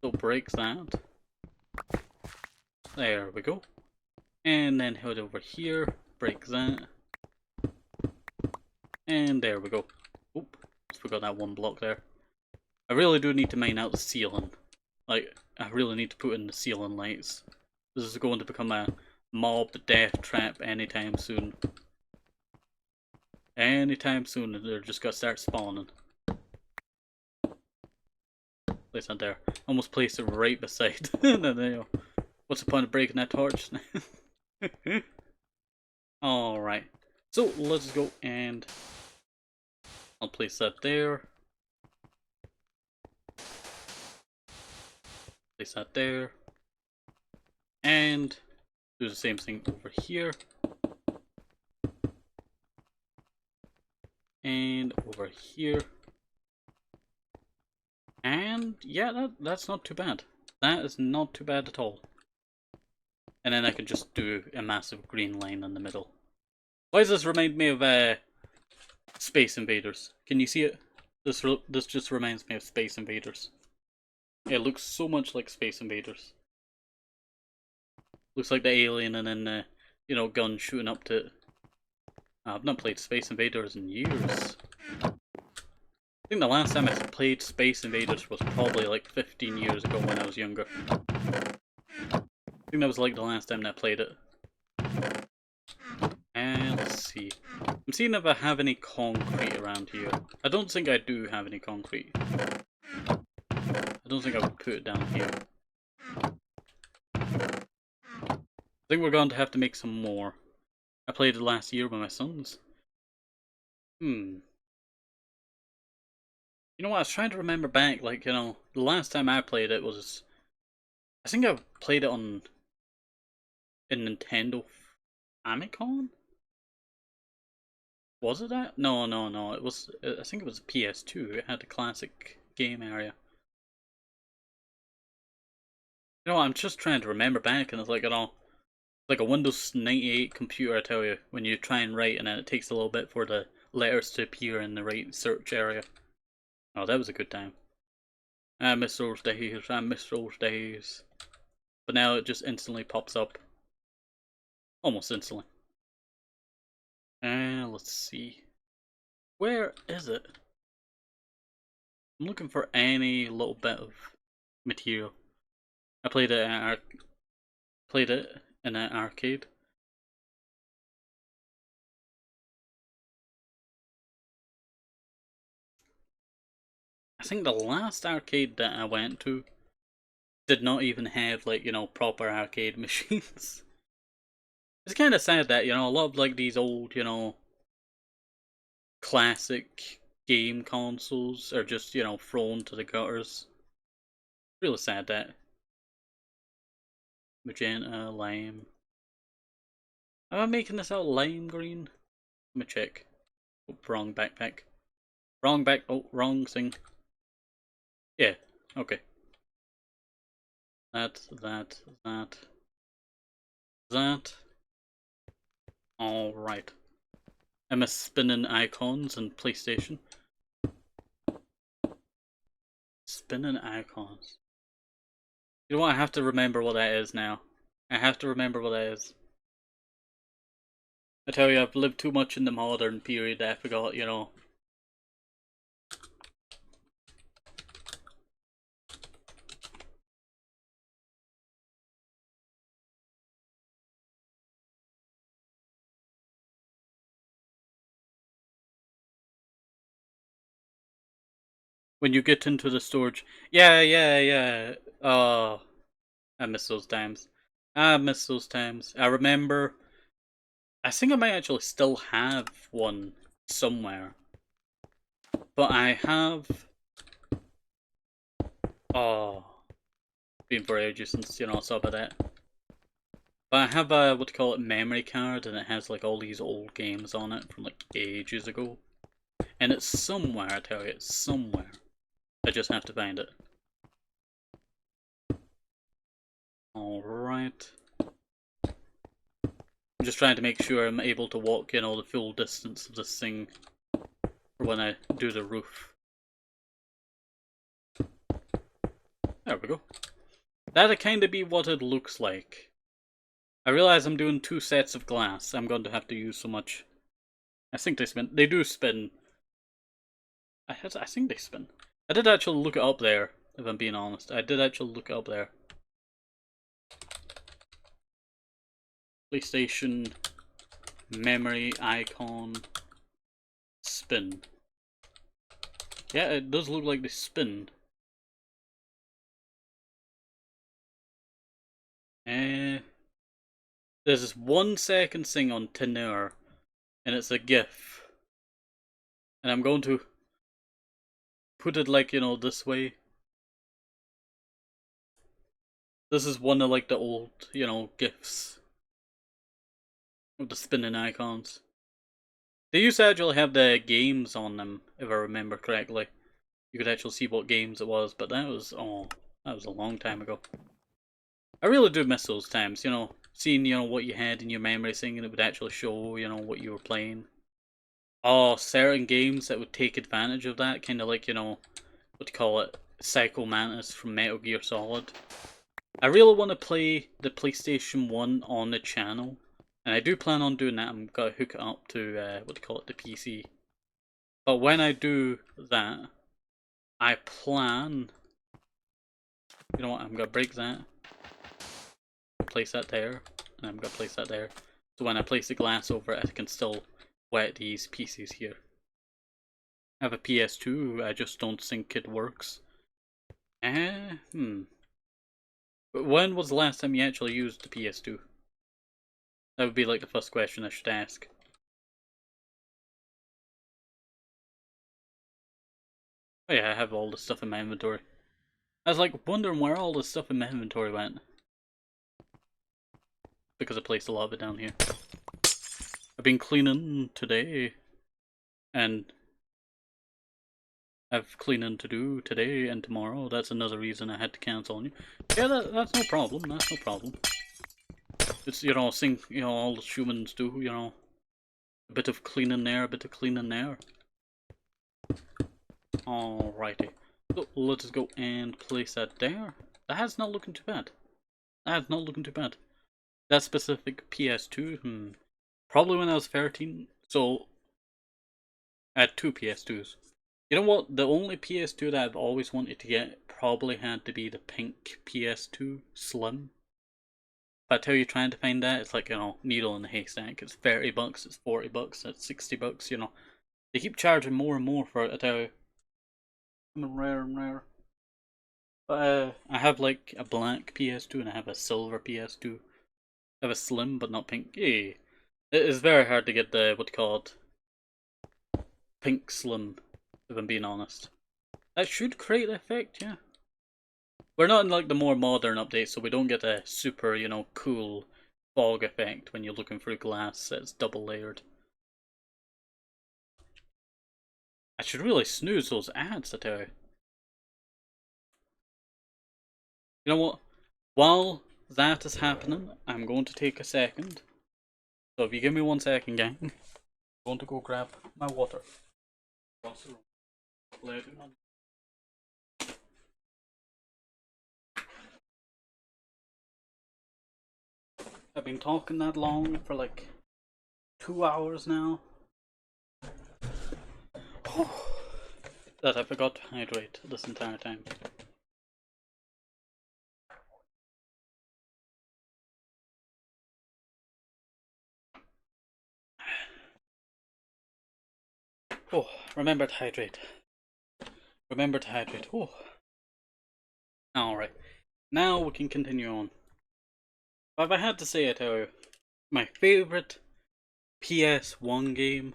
so break that. There we go. And then head over here, break that. And there we go. Oop, just forgot that 1 block there. I really do need to mine out the ceiling. Like, I really need to put in the ceiling lights. This is going to become a mob death trap anytime soon. Anytime soon, they're just gonna start spawning. Place that there. Almost placed it right beside. And then, you know, what's the point of breaking that torch? Alright. So, let's go and I'll place that there. Place that there. And do the same thing over here. And over here. And yeah, that's not too bad. That is not too bad at all. And then I can just do a massive green line in the middle. Why does this remind me of Space Invaders? Can you see it? This just reminds me of Space Invaders. It looks so much like Space Invaders. Looks like the alien and then the, you know, gun shooting up to it. I've not played Space Invaders in years. I think the last time I played Space Invaders was probably like 15 years ago when I was younger. I think that was like the last time that I played it. And let's see. I'm seeing if I have any concrete around here. I don't think I do have any concrete. I don't think I would put it down here. I think we're going to have to make some more. I played it last year with my sons. You know what, I was trying to remember back, like, you know, the last time I played it was... I think I played it on... a Nintendo Famicom? Was it that? No, it was... I think it was a PS2. It had a classic game area. You know, I'm just trying to remember back, and it's like, you know, like a Windows 98 computer, I tell you, when you try and write, and then it takes a little bit for the letters to appear in the right search area. Oh, that was a good time. I miss those days, I miss those days. But now it just instantly pops up. Almost instantly. And let's see. Where is it? I'm looking for any little bit of material. I played it in an arcade. I think the last arcade that I went to did not even have, like, you know, proper arcade machines. It's kind of sad that, you know, a lot of, like, these old, you know, classic game consoles are just, you know, thrown to the gutters. Really sad that. Magenta, lime. Am I making this out lime green? Let me check. Oh, wrong backpack. Wrong back. Oh, wrong thing. Yeah, okay. That. Alright. I miss spinning icons in PlayStation. Spinning icons. You know what? I have to remember what that is now. I have to remember what that is. I tell you, I've lived too much in the modern period that I forgot, you know. When you get into the storage. Yeah. Oh, I miss those times. I miss those times. I remember. I think I might actually still have one somewhere. But I have. Oh. Been for ages since, you know, I saw about that. But I have a, what do you call it, memory card, and it has like all these old games on it from like ages ago. And it's somewhere, I tell you, it's somewhere. I just have to find it. Alright. I'm just trying to make sure I'm able to walk, you know, the full distance of this thing for when I do the roof. There we go. That'd kind of be what it looks like. I realize I'm doing 2 sets of glass. I'm going to have to use so much. I think they spin. They do spin. I think they spin. I did actually look it up there, if I'm being honest. I did actually look it up there. PlayStation memory icon spin. Yeah, it does look like they spin. There's this 1 second thing on Tenor, and it's a GIF. And I'm going to put it like, you know, this way. This is one of like the old, you know, GIFs with the spinning icons. They used to actually have the games on them, if I remember correctly. You could actually see what games it was, but that was a long time ago. I really do miss those times, you know, seeing, you know, what you had in your memory thing and it would actually show, you know, what you were playing. Oh, certain games that would take advantage of that, kind of like, you know, what do you call it, Psycho Mantis from Metal Gear Solid. I really want to play the PlayStation 1 on the channel, and I do plan on doing that. I'm going to hook it up to, what do you call it, the PC. But when I do that, I plan, you know what, I'm going to break that, place that there, and I'm going to place that there. So when I place the glass over it, I can still wet these pieces here. I have a PS2, I just don't think it works. But when was the last time you actually used the PS2? That would be like the first question I should ask. Oh yeah, I have all the stuff in my inventory. I was like wondering where all the stuff in my inventory went. Because I placed a lot of it down here. I've been cleaning today. And I've cleaning to do today and tomorrow. That's another reason I had to cancel on you. Yeah, that's no problem. That's no problem. It's, you know, you know, all the humans do, you know. A bit of cleaning there, a bit of cleaning there. Alrighty. So let's go and place that there. That's not looking too bad. That's not looking too bad. That specific PS2, probably when I was 13. So I had 2 PS2s. You know what? The only PS2 that I've always wanted to get probably had to be the pink PS2 Slim. If I tell you trying to find that, it's like, you know, needle in the haystack. It's 30 bucks, it's 40 bucks, it's 60 bucks, you know. They keep charging more and more for it, I tell you. Rare and rare. But I have like a black PS2 and I have a silver PS2. I have a slim but not pink. Hey, it is very hard to get the, what do you call it, pink slim, if I'm being honest. That should create the effect, yeah. We're not in like the more modern updates, so we don't get a super, you know, cool fog effect when you're looking through glass that's double layered. I should really snooze those ads, I tell you. You know what? While that is happening, I'm going to take a second. So if you give me 1 second, gang, I'm going to go grab my water. Across the room. I've been talking that long for like 2 hours now. That I forgot to hydrate this entire time. Oh, remember to hydrate. Remember to hydrate. Oh. Alright. Now we can continue on. But if I had to say, I tell you, my favourite PS1 game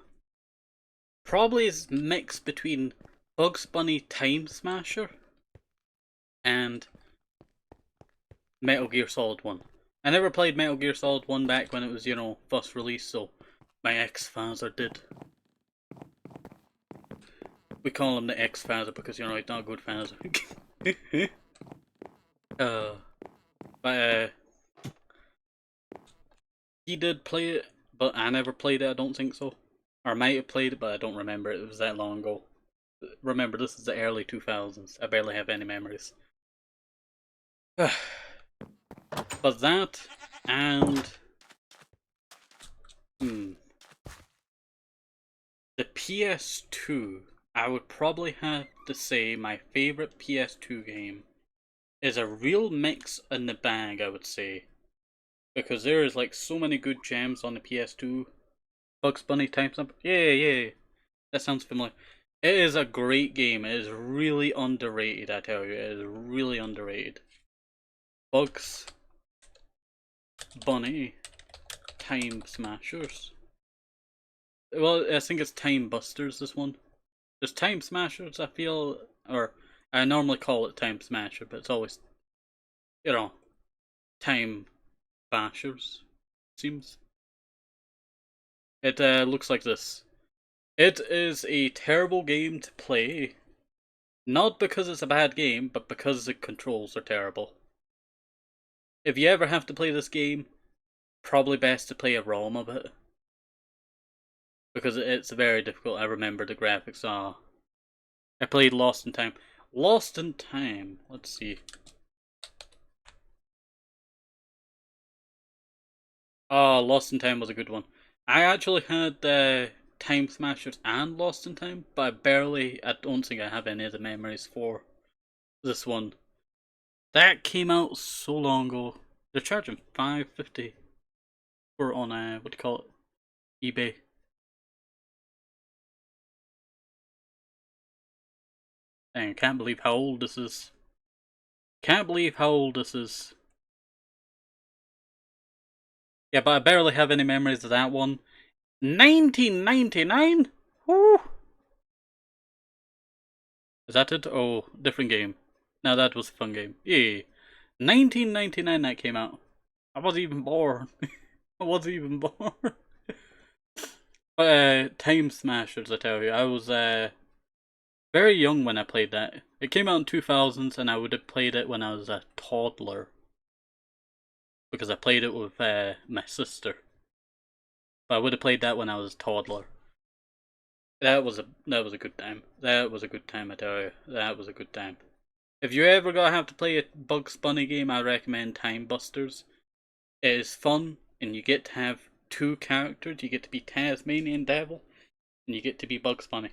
probably is mixed between Bugs Bunny Time Smasher and Metal Gear Solid 1. I never played Metal Gear Solid 1 back when it was, you know, first released, so my ex-father did. We call him the ex-father because, you know, he's not a good father. But he did play it, but I never played it, I don't think so. Or I might have played it, but I don't remember it, it was that long ago. Remember, this is the early 2000s, I barely have any memories. But that, and... the PS2, I would probably have to say my favourite PS2 game is a real mix in the bag, I would say. because there is like so many good gems on the PS2. Bugs Bunny Time Stamp. Yeah. That sounds familiar. It is a great game. It is really underrated, I tell you. It is really underrated. Bugs Bunny Time Smashers. Well, I think it's Time Busters, this one. There's Time Smashers, I feel, or I normally call it Time Smasher, but it's always, you know, Time Bashers, seems. It looks like this. It is a terrible game to play, not because it's a bad game, but because the controls are terrible. If you ever have to play this game, probably best to play a ROM of it. Because it's very difficult. I remember the graphics. I played Lost in Time. Lost in Time. Let's see. Lost in Time was a good one. I actually had Time Smashers and Lost in Time, but I don't think I have any of the memories for this one. That came out so long ago. They're charging $5.50 for on what do you call it? eBay. Dang, I can't believe how old this is. Can't believe how old this is. Yeah, but I barely have any memories of that one. 1999? Woo! Is that it? Oh, different game. Now that was a fun game. Yeah. 1999 that came out. I wasn't even born. I wasn't even born. But Time Smashers, I tell you. I was very young when I played that. It came out in 2000s and I would have played it when I was a toddler. Because I played it with my sister. But I would have played that when I was a toddler. That was a good time. That was a good time, I tell you. That was a good time. If you ever gonna have to play a Bugs Bunny game, I recommend Time Busters. It is fun, and you get to have two characters. You get to be Tasmanian Devil, and you get to be Bugs Bunny.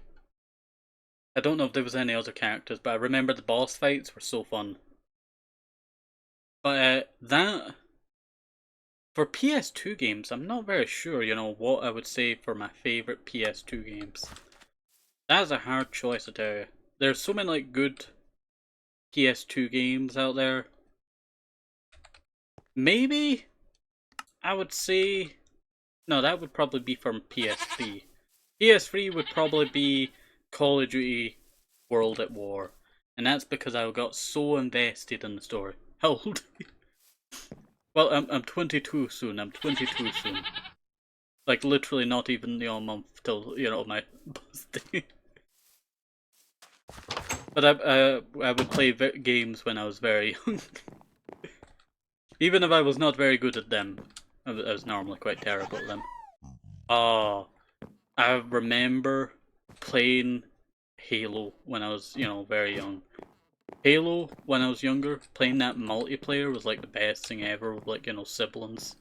I don't know if there was any other characters, but I remember the boss fights were so fun. But that for PS2 games, I'm not very sure, what I would say for my favorite PS2 games. That's a hard choice, I tell you. There's so many good PS2 games out there. Maybe I would say no, that would probably be from PS3. PS3 would probably be Call of Duty World at War. And that's because I got so invested in the story. How old? Well, I'm 22 soon. I'm 22 soon. Like literally not even a month till my birthday. But I would play games when I was very young. Even if I was not very good at them, I was normally quite terrible at them. I remember playing Halo when I was very young. Halo, when I was younger, playing that multiplayer was like the best thing ever with siblings.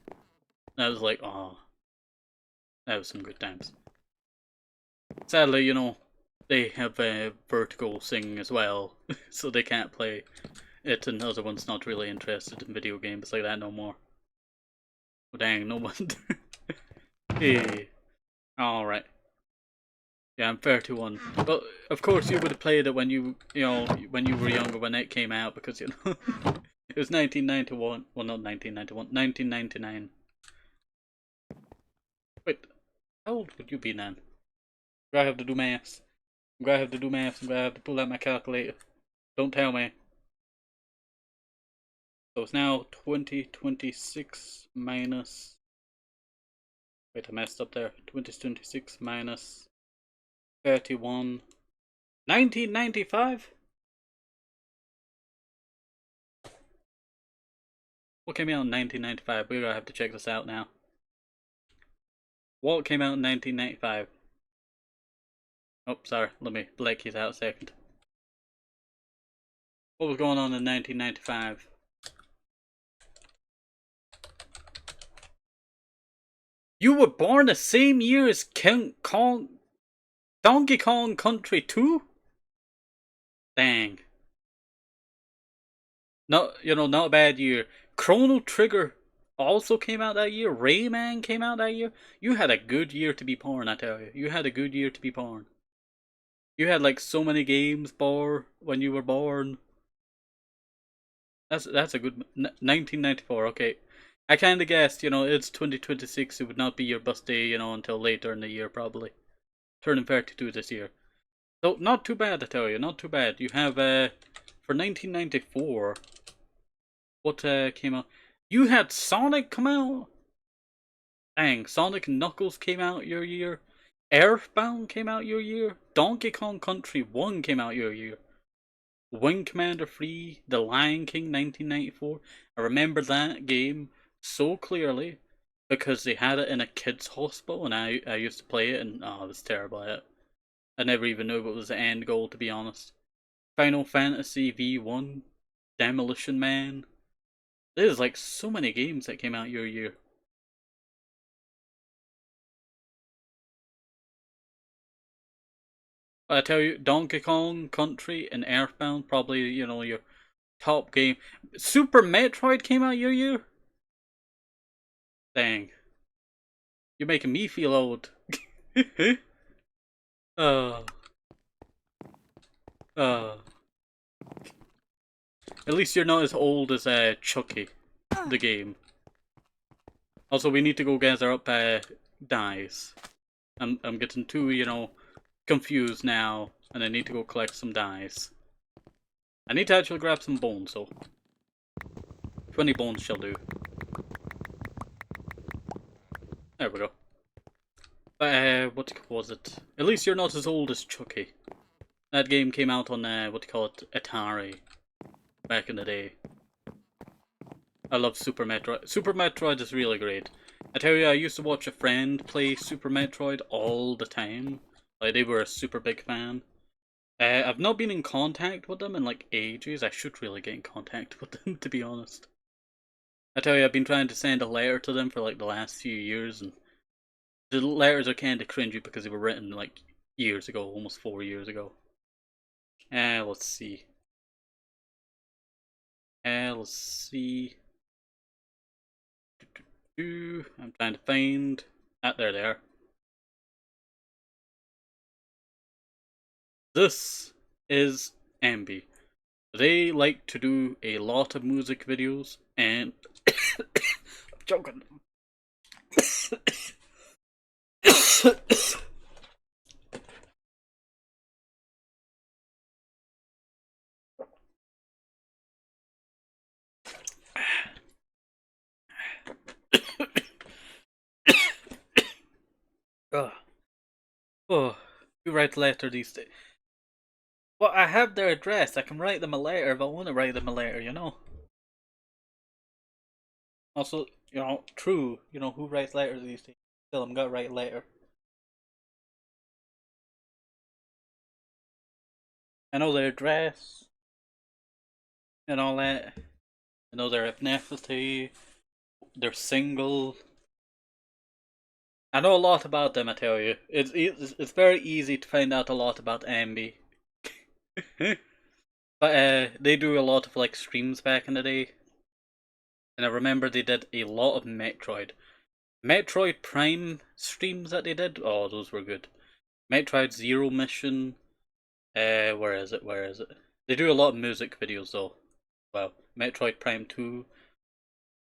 And I was like, that was some good times. Sadly, they have a vertical thing as well, so they can't play it, and the other one's not really interested in video games like that no more. Oh dang, no wonder. Hey. Alright. Yeah, I'm 31. But of course you would have played it when you were younger when it came out, because it was 1991. Well, not 1991. 1999. Wait, how old would you be then? Do I have to do maths? I'm gonna have to do maths. I'm gonna have to pull out my calculator. Don't tell me. So it's now 2026 minus. Wait, I messed up there. 2026 minus 31. 1995? What came out in 1995? We're gonna have to check this out now. What came out in 1995? Oh, sorry. Let me black these out a second. What was going on in 1995? You were born the same year as Donkey Kong Country 2? Dang. Not a bad year. Chrono Trigger also came out that year. Rayman came out that year. You had a good year to be porn, I tell you. You had a good year to be porn. You had like so many games when you were born. That's a good 1994. Okay, I kind of guessed. It's 2026. It would not be your birthday. Until later in the year probably. Turning 32 this year. So not too bad, I tell you. Not too bad. You have for 1994. What came out? You had Sonic come out. Dang, Sonic and Knuckles came out your year. Earthbound came out your year. Donkey Kong Country 1 came out your year. Wing Commander 3, The Lion King 1994. I remember that game so clearly because they had it in a kids' hospital and I used to play it and it was terrible at it. I never even knew what was the end goal, to be honest. Final Fantasy V1, Demolition Man. There's like so many games that came out your year. I tell you, Donkey Kong Country and Earthbound probably your top game. Super Metroid came out your year. Dang, you're making me feel old. uh, uh. At least you're not as old as Chucky, the game. Also, we need to go gather up dyes. I'm getting too confused now, and I need to go collect some dyes. I need to actually grab some bones, so 20 bones shall do. There we go. But what was it? At least you're not as old as Chucky. That game came out on Atari back in the day. I love Super Metroid. Super Metroid is really great. I tell you, I used to watch a friend play Super Metroid all the time. Like, they were a super big fan. I've not been in contact with them in like ages. I should really get in contact with them, to be honest. I tell you, I've been trying to send a letter to them for like the last few years, and the letters are kind of cringy because they were written like years ago, almost 4 years ago. Let's see. Let's see. I'm trying to find. There they are. This is Ambi. They like to do a lot of music videos and I'm joking. Oh, who writes letter these days? Well, I have their address. I can write them a letter if I want to write them a letter. Also, true, who writes letters these days? Still, I'm gonna write a letter. I know their address and all that. I know their ethnicity. They're single. I know a lot about them, I tell you. It's very easy to find out a lot about Ambi. But they do a lot of like streams back in the day. And I remember they did a lot of Metroid. Metroid Prime streams that they did, oh, those were good. Metroid Zero Mission. Where is it? They do a lot of music videos though. Well, Metroid Prime 2.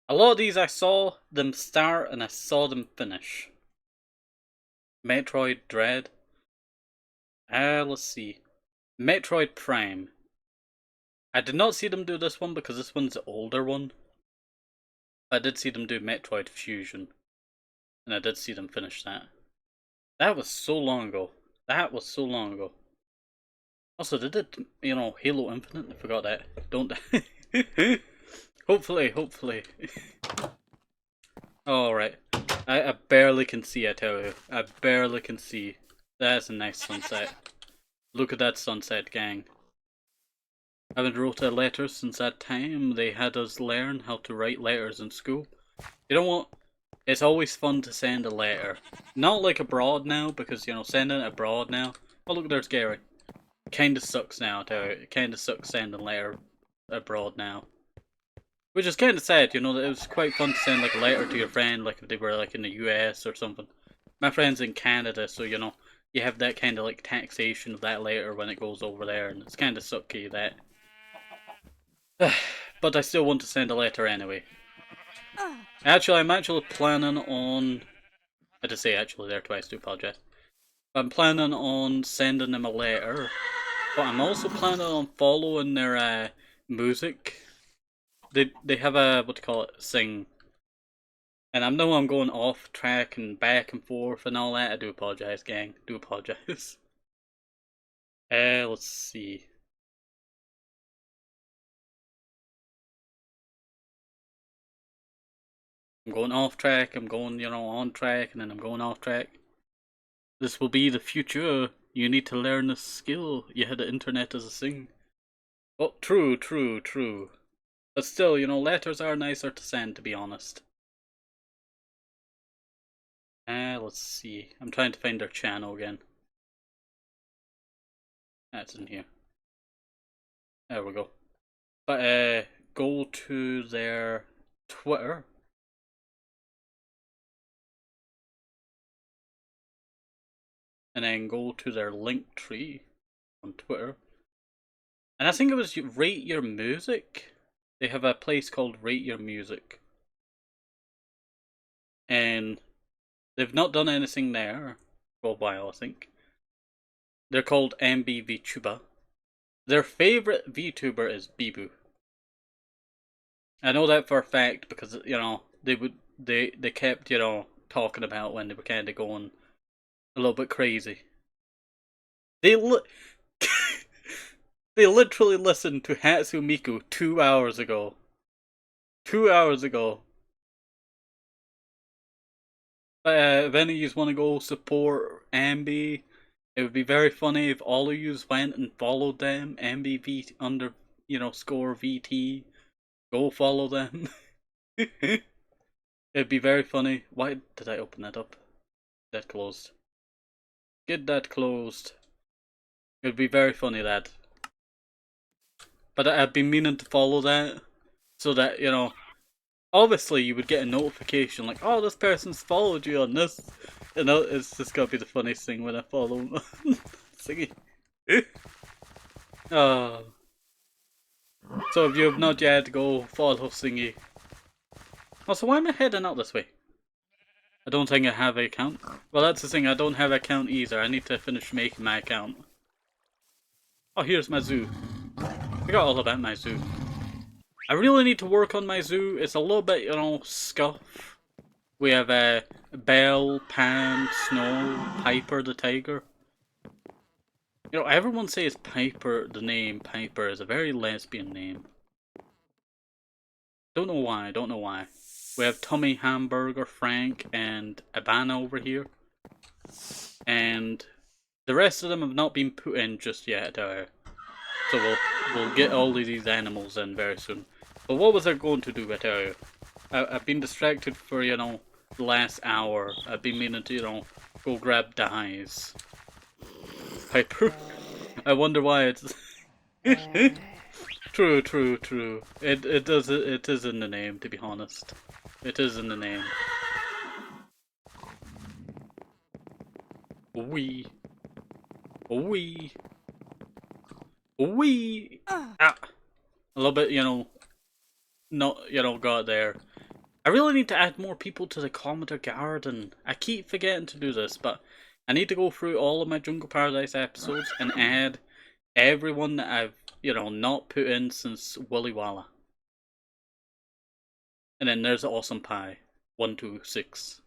A lot of these I saw them start and I saw them finish. Metroid Dread. Let's see. Metroid Prime. I did not see them do this one because this one's the older one. I did see them do Metroid Fusion. And I did see them finish that. That was so long ago. Also, they did, Halo Infinite. I forgot that. Don't die. Hopefully. Alright. I barely can see, I tell you. I barely can see. That's a nice sunset. Look at that sunset, gang. I haven't wrote a letter since that time they had us learn how to write letters in school. You know what? It's always fun to send a letter. Not like abroad now, because, sending it abroad now. Oh, look, there's Gary. Kinda sucks now, I tell you. It kinda sucks sending a letter abroad now. Which is kind of sad, you know, that it was quite fun to send like a letter to your friend, like if they were like in the US or something. My friend's in Canada, so you know, you have that kind of like taxation of that letter when it goes over there, and it's kind of sucky that. But I still want to send a letter anyway. Actually, I'm actually planning on. I did say actually there twice, do apologise. I'm planning on sending them a letter, but I'm also planning on following their music. They have a what do you call it, sing. And I know I'm going off track and back and forth and all that. I do apologise, gang. Do apologise. Let's see. I'm going off track, I'm going, you know, on track, and then I'm going off track. This will be the future. You need to learn this skill. You had the internet as a thing. Well, true, true, true. But still, you know, letters are nicer to send, to be honest. Let's see. I'm trying to find their channel again. That's in here. There we go. But, go to their Twitter. And then go to their link tree on Twitter. And I think it was Rate Your Music. They have a place called Rate Your Music. And they've not done anything there for a while, I think. They're called MB VTuber. Their favourite VTuber is Bibu. I know that for a fact because, you know, they kept, you know, talking about when they were kind of going a little bit crazy. They they literally listened to Hatsune Miku 2 hours ago. 2 hours ago. But if any of you want to go support Ambi, it would be very funny if all of you went and followed them. Ambi V under, you know, score VT. Go follow them. It'd be very funny. Why did I open that up? That closed. Get that closed. It'd be very funny, that. But I've been meaning to follow that, so that, you know, obviously you would get a notification like, oh, this person's followed you on this. You know, it's just gonna be the funniest thing when I follow them. Thingy. Oh. So if you have not yet, go follow Singy. Also, why am I heading out this way? I don't think I have an account. Well, that's the thing, I don't have an account either. I need to finish making my account. Oh, here's my zoo. I forgot all about my zoo. I really need to work on my zoo. It's a little bit, you know, scuff. We have Belle, Pan, Snow, Piper the tiger. You know, everyone says Piper, the name Piper, is a very lesbian name. Don't know why, don't know why. We have Tommy, Hamburger, Frank, and Abana over here. And the rest of them have not been put in just yet, so we'll get all of these animals in very soon. But what was I going to do, I tell you? I've been distracted for, you know, the last hour. I've been meaning to, you know, go grab dyes. Piper. I wonder why it's... True, true, true. It is in the name, to be honest. It is in the name. Wee. Wee. Wee. Ah. A little bit, you know, not, you know, got there. I really need to add more people to the Commodore Garden. I keep forgetting to do this, but I need to go through all of my Jungle Paradise episodes and add everyone that I've, you know, not put in since Willy Walla. And then there's Awesome Pie. 126.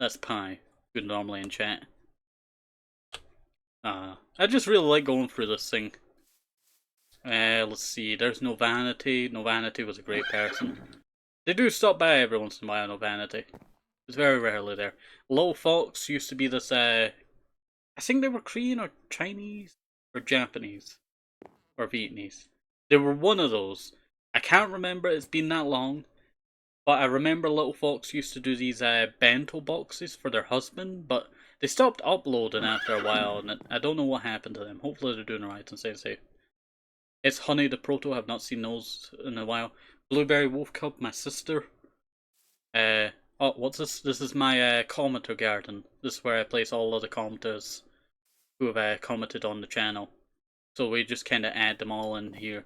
That's Pie. Good normally in chat. I just really like going through this thing. Let's see. There's No Vanity. No Vanity was a great person. They do stop by every once in a while, No Vanity. It's very rarely there. Little Fox used to be this, I think they were Korean or Chinese or Japanese or Vietnamese. They were one of those. I can't remember, it's been that long. But I remember Little Fox used to do these bento boxes for their husband, but they stopped uploading after a while, and I don't know what happened to them. Hopefully they're doing alright and staying safe. It's Honey the Proto, I've not seen those in a while. Blueberry Wolf Cub, my sister. Oh, what's this? This is my commenter garden. This is where I place all of the commenters who have commented on the channel. So we just kind of add them all in here.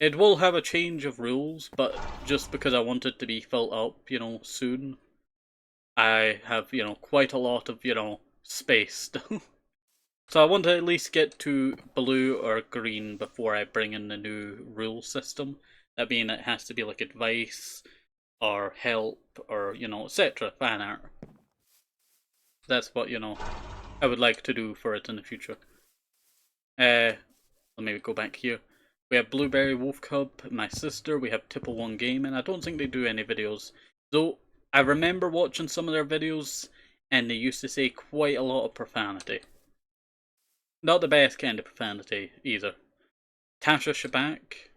It will have a change of rules, but just because I want it to be filled up, you know, soon, I have, you know, quite a lot of, you know, space still. So I want to at least get to blue or green before I bring in the new rule system. That being it has to be like advice, or help, or, you know, etc. fan art. That's what, you know, I would like to do for it in the future. Let me go back here. We have Blueberry Wolf Cub, my sister, we have Tipple1 Gaming. I don't think they do any videos. Though, I remember watching some of their videos, and they used to say quite a lot of profanity. Not the best kind of profanity, either. Tasha Shabak,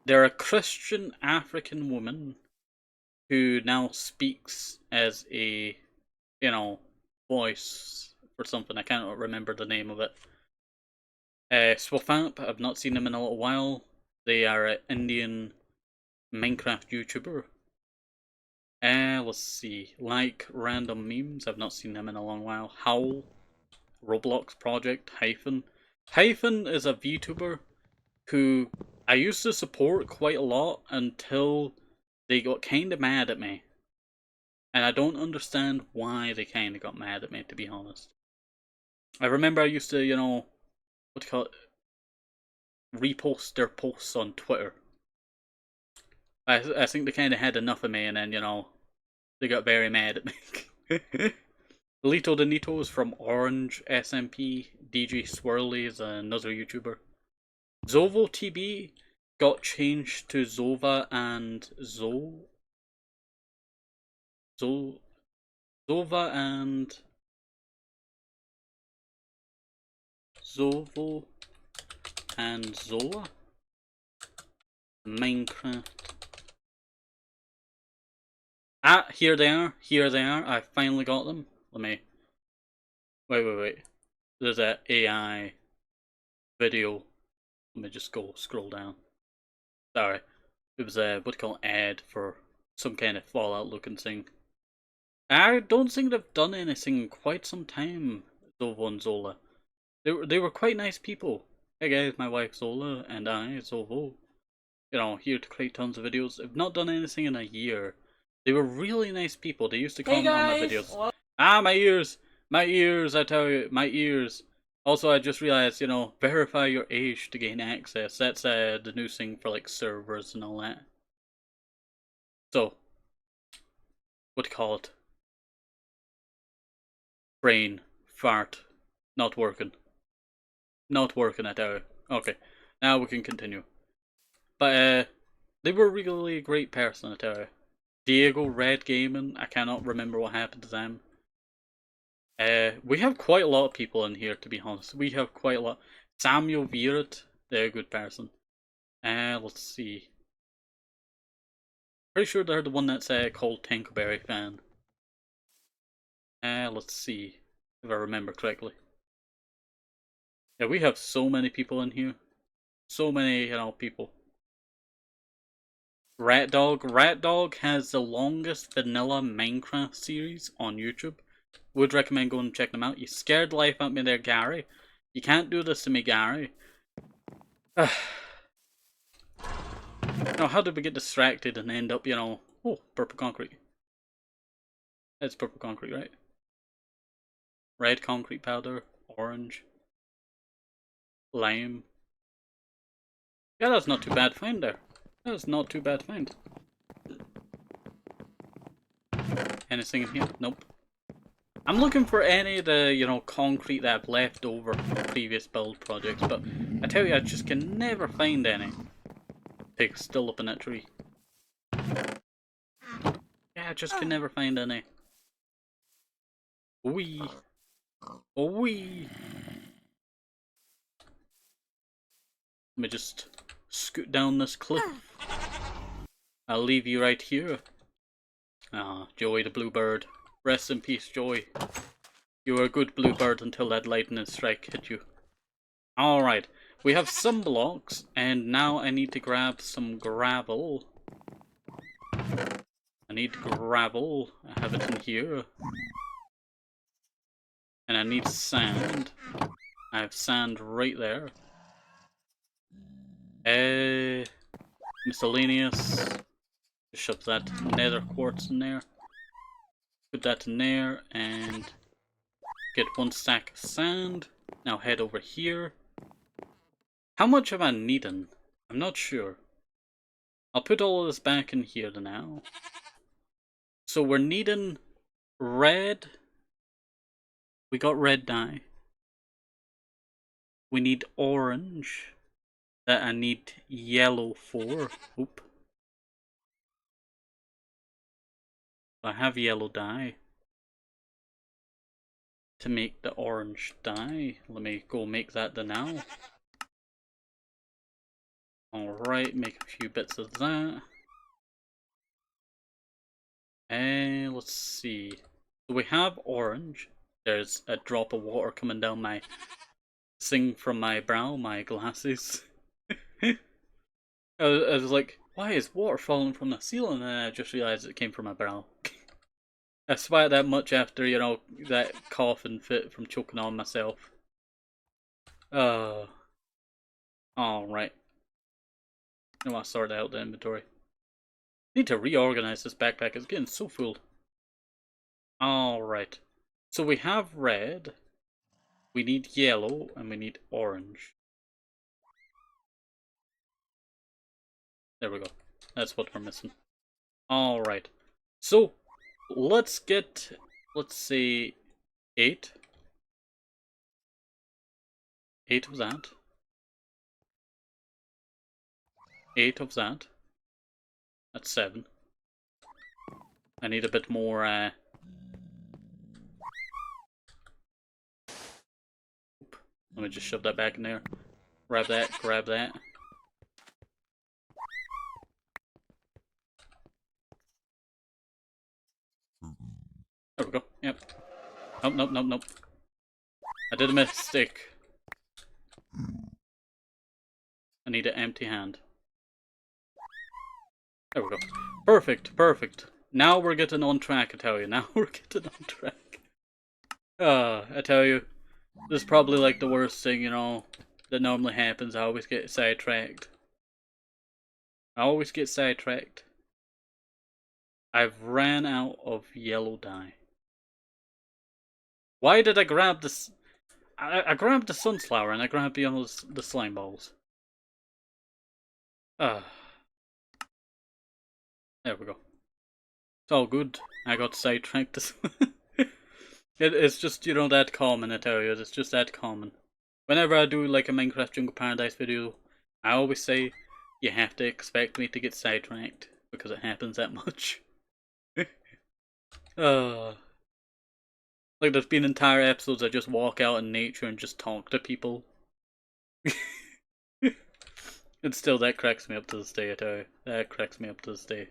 they're a Christian African woman who now speaks as a, you know, voice for something. I can't remember the name of it. Swafamp, I've not seen them in a little while. They are an Indian Minecraft YouTuber. Let's see. Like Random Memes, I've not seen them in a long while. Howl, Roblox Project, Hyphen. Hyphen is a VTuber who I used to support quite a lot until they got kind of mad at me. And I don't understand why they kind of got mad at me, to be honest. I remember I used to, you know, what do you call it? Repost their posts on Twitter. I think they kind of had enough of me, and then, you know, they got very mad at me. Lito Danito is from Orange SMP. DJ Swirly is another YouTuber. Zovo TB got changed to Zova and Zova and Zovo and Zola. Minecraft. Ah, here they are. Here they are. I finally got them. Let me. Wait. There's an AI video. Let me just go scroll down. Sorry. It was a, what do you call it, ad for some kind of Fallout looking thing. I don't think they've done anything in quite some time, Zovo and Zola. They were quite nice people. Hey guys, my wife Zola and I, Zovo. You know, here to create tons of videos. They've not done anything in a year. They were really nice people. They used to comment on my videos. What? Ah, my ears! My ears, I tell you, my ears. Also, I just realized, you know, verify your age to gain access. That's the new thing for, like, servers and all that. So, what do you call it? Brain, fart, not working. Not working, I tell you. Okay, now we can continue. But, they were really a great person, I tell you. Diego Red Gaming, I cannot remember what happened to them. We have quite a lot of people in here, to be honest. We have quite a lot. Samuel Virat, they're a good person. Let's see. Pretty sure they're the one that's called Tinkerberry Fan. Let's see if I remember correctly. Yeah, we have so many people in here. So many, you know, people. Rat Dog has the longest vanilla Minecraft series on YouTube. Would recommend going and check them out. You scared the life out of me there, Gary. You can't do this to me, Gary. Now, how did we get distracted and end up, you know... Oh, purple concrete. That's purple concrete, right? Red concrete powder. Orange. Lime. Yeah, that's not too bad find there. That's not too bad find. Anything in here? Nope. I'm looking for any of the, you know, concrete that I've left over from previous build projects, but I tell you, I just can never find any. Pig's still up in that tree. Yeah, I just can never find any. Wee. Oh, wee. Let me just scoot down this cliff. I'll leave you right here. Ah, Joey the bluebird. Rest in peace, Joey. You were a good bluebird until that lightning strike hit you. Alright, we have some blocks, and now I need to grab some gravel. I need gravel. I have it in here. And I need sand. I have sand right there. Miscellaneous. Just shove that nether quartz in there. Put that in there and get 1 stack of sand. Now head over here. How much am I needing? I'm not sure. I'll put all of this back in here now. So we're needing red. We got red dye. We need orange. That I need yellow for. Oop. I have yellow dye to make the orange dye. Let me go make that now. Alright, make a few bits of that. And let's see. So we have orange. There's a drop of water coming down my thing from my brow, my glasses. I was like, why is water falling from the ceiling? And I just realised it came from my brow. I sweat that much after, you know, that coughing fit from choking on myself. Alright. I want to sort out the inventory. Need to reorganize this backpack, it's getting so full. Alright. So we have red, we need yellow, and we need orange. There we go. That's what we're missing. Alright. So, let's get, let's say, 8. 8 of that. 8 of that. That's 7. I need a bit more, Let me just shove that back in there. Grab that, grab that. There we go, yep. Nope, nope, nope, nope. I did a mistake. I need an empty hand. There we go. Perfect, perfect. Now we're getting on track, I tell you. Now we're getting on track. I tell you, this is probably like the worst thing, you know, that normally happens. I always get sidetracked. I've ran out of yellow dye. Why did I grab this? I grabbed the sunflower and I grabbed the slime balls. There we go. It's all good. I got sidetracked. It's just, you know, that common, I tell you. It's just that common. Whenever I do like a Minecraft Jungle Paradise video, I always say, you have to expect me to get sidetracked, because it happens that much. Like there's been entire episodes I just walk out in nature and just talk to people. And still, that cracks me up to this day, I tell you. That cracks me up to this day.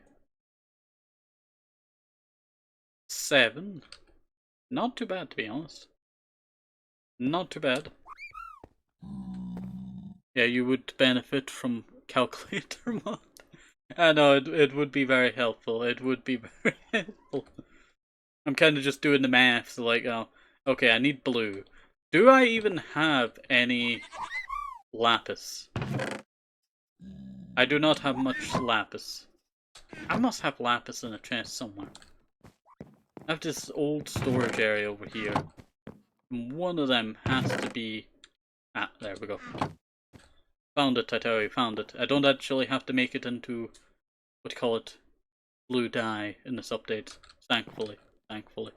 7. Not too bad, to be honest. Not too bad. Yeah, you would benefit from calculator mod. I know, it would be very helpful. It would be very helpful. I'm kind of just doing the maths, like, oh, okay, I need blue. Do I even have any lapis? I do not have much lapis. I must have lapis in a chest somewhere. I have this old storage area over here. One of them has to be... Ah, there we go. Found it, I tell you, found it. I don't actually have to make it into, what do you call it, blue dye in this update. Thankfully. Thankfully.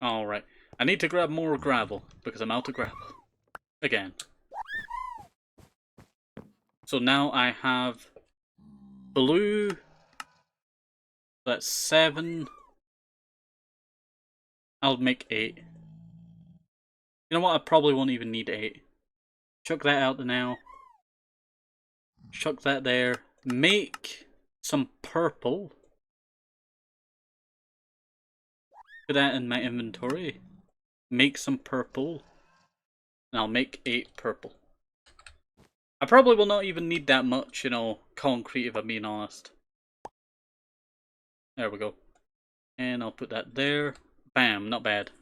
Alright. I need to grab more gravel, because I'm out of gravel. Again. So now I have blue. That's 7. I'll make 8. You know what? I probably won't even need 8. Chuck that out there now. Chuck that there. Make some purple. Put that in my inventory. Make some purple. And I'll make 8 purple. I probably will not even need that much, you know, concrete if I'm being honest. There we go. And I'll put that there. Bam, not bad.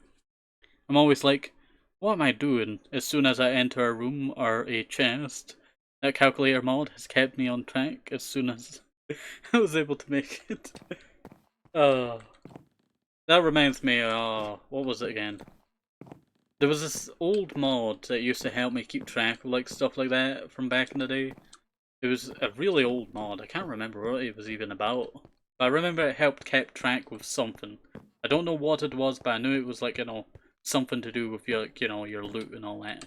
I'm always like, what am I doing? As soon as I enter a room or a chest, that calculator mod has kept me on track as soon as I was able to make it. Uh, that reminds me, what was it again? There was this old mod that used to help me keep track of like stuff like that from back in the day. It was a really old mod. I can't remember what it was even about. But I remember it helped keep track with something. I don't know what it was, but I knew it was like, you know, something to do with your, you know, your loot and all that.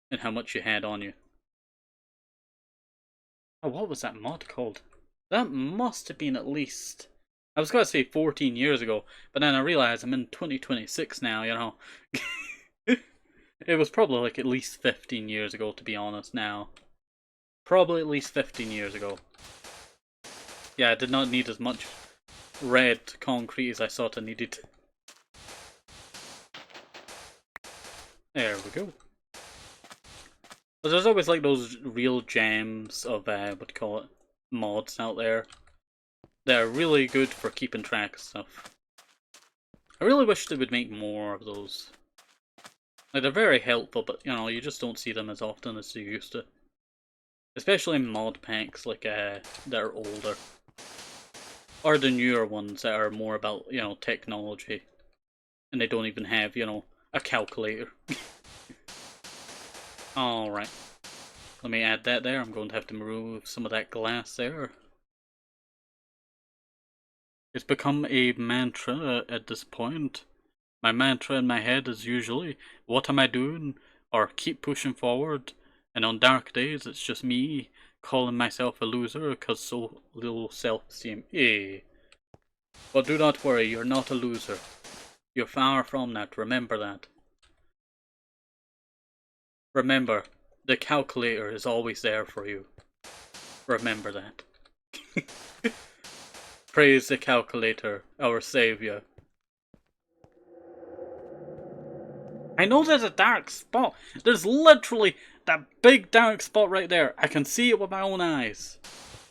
And how much you had on you. Oh, what was that mod called? That must have been at least... I was going to say 14 years ago, but then I realised I'm in 2026 now, you know. It was probably like at least 15 years ago, to be honest, now. Probably at least 15 years ago. Yeah, I did not need as much red concrete as I thought I needed. There we go. But there's always like those real gems of, what do you call it, mods out there. They're really good for keeping track of stuff. I really wish they would make more of those. Like, they're very helpful, but, you know, you just don't see them as often as you used to. Especially in mod packs, like, that are older. Or the newer ones that are more about, you know, technology. And they don't even have, you know, a calculator. Alright. Let me add that there. I'm going to have to remove some of that glass there. It's become a mantra at this point. My mantra in my head is usually, what am I doing? Or keep pushing forward. And on dark days, it's just me calling myself a loser because so little self-esteem. But do not worry, you're not a loser. You're far from that, remember that. Remember, the calculator is always there for you. Remember that. Praise the calculator, our savior. I know there's a dark spot. There's literally that big dark spot right there. I can see it with my own eyes.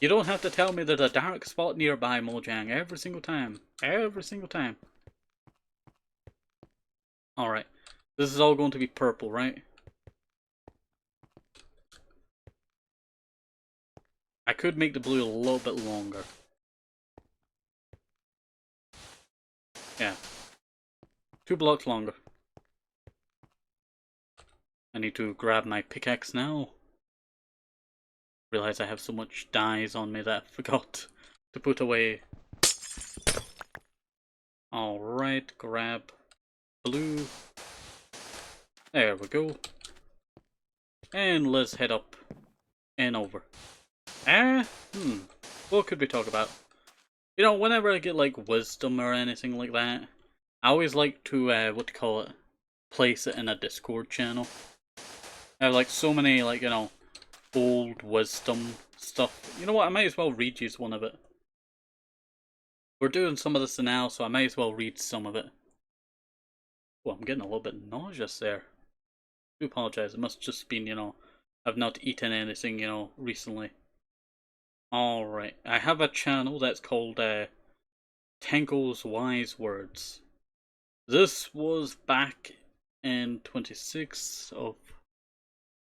You don't have to tell me there's a dark spot nearby, Mojang, every single time. Every single time. Alright. This is all going to be purple, right? I could make the blue a little bit longer. Yeah. 2 blocks longer. I need to grab my pickaxe now. Realize I have so much dyes on me that I forgot to put away. Alright, grab blue. There we go. And let's head up and over. What could we talk about? You know, whenever I get like wisdom or anything like that, I always like to, what do you call it, place it in a Discord channel. I have like so many, like, you know, old wisdom stuff. You know what, I might as well read you one of it. We're doing some of this now, so I might as well read some of it. Well, I'm getting a little bit nauseous there. I do apologise, it must just been, you know, I've not eaten anything, you know, recently. Alright, I have a channel that's called Tanko's Wise Words. This was back in 26th of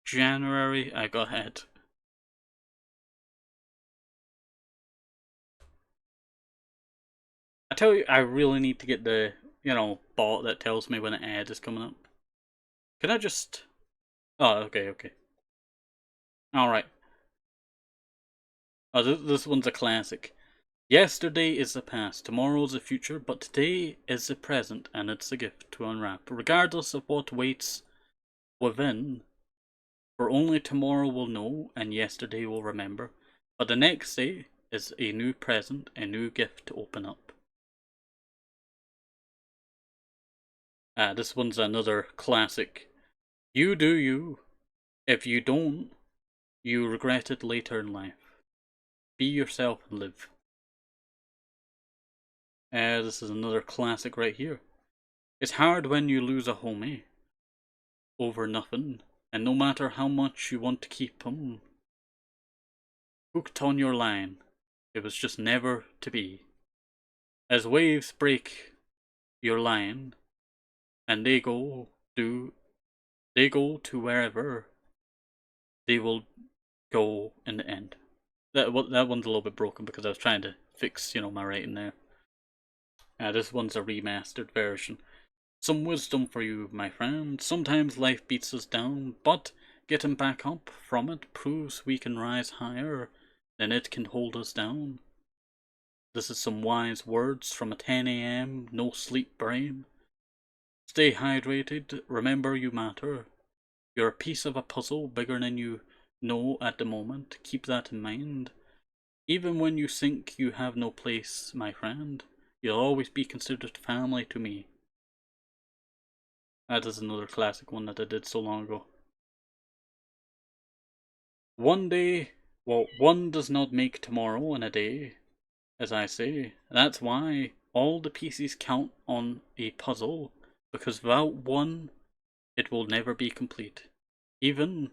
January. Go ahead. I tell you, I really need to get the, you know, bot that tells me when an ad is coming up. Can I just... Oh, okay. Alright. Oh, this one's a classic. Yesterday is the past, tomorrow's the future, but today is the present, and it's a gift to unwrap, regardless of what waits within. For only tomorrow will know, and yesterday will remember, but the next day is a new present, a new gift to open up. This one's another classic. You do you. If you don't, you regret it later in life. Be yourself and live. This is another classic right here. It's hard when you lose a homie over nothing, And no matter how much you want to keep them hooked on your line, it was just never to be. As waves break your line, and they go to wherever they will go in the end. That one's a little bit broken because I was trying to fix, my writing there. This one's a remastered version. Some wisdom for you, my friend. Sometimes life beats us down, but getting back up from it proves we can rise higher than it can hold us down. This is some wise words from a 10 a.m. no sleep brain. Stay hydrated, remember you matter. You're a piece of a puzzle bigger than you know at the moment. Keep that in mind. Even when you think you have no place, my friend, you'll always be considered family to me. That is another classic one that I did so long ago. One does not make tomorrow in a day, as I say. That's why all the pieces count on a puzzle, because without one, it will never be complete. Even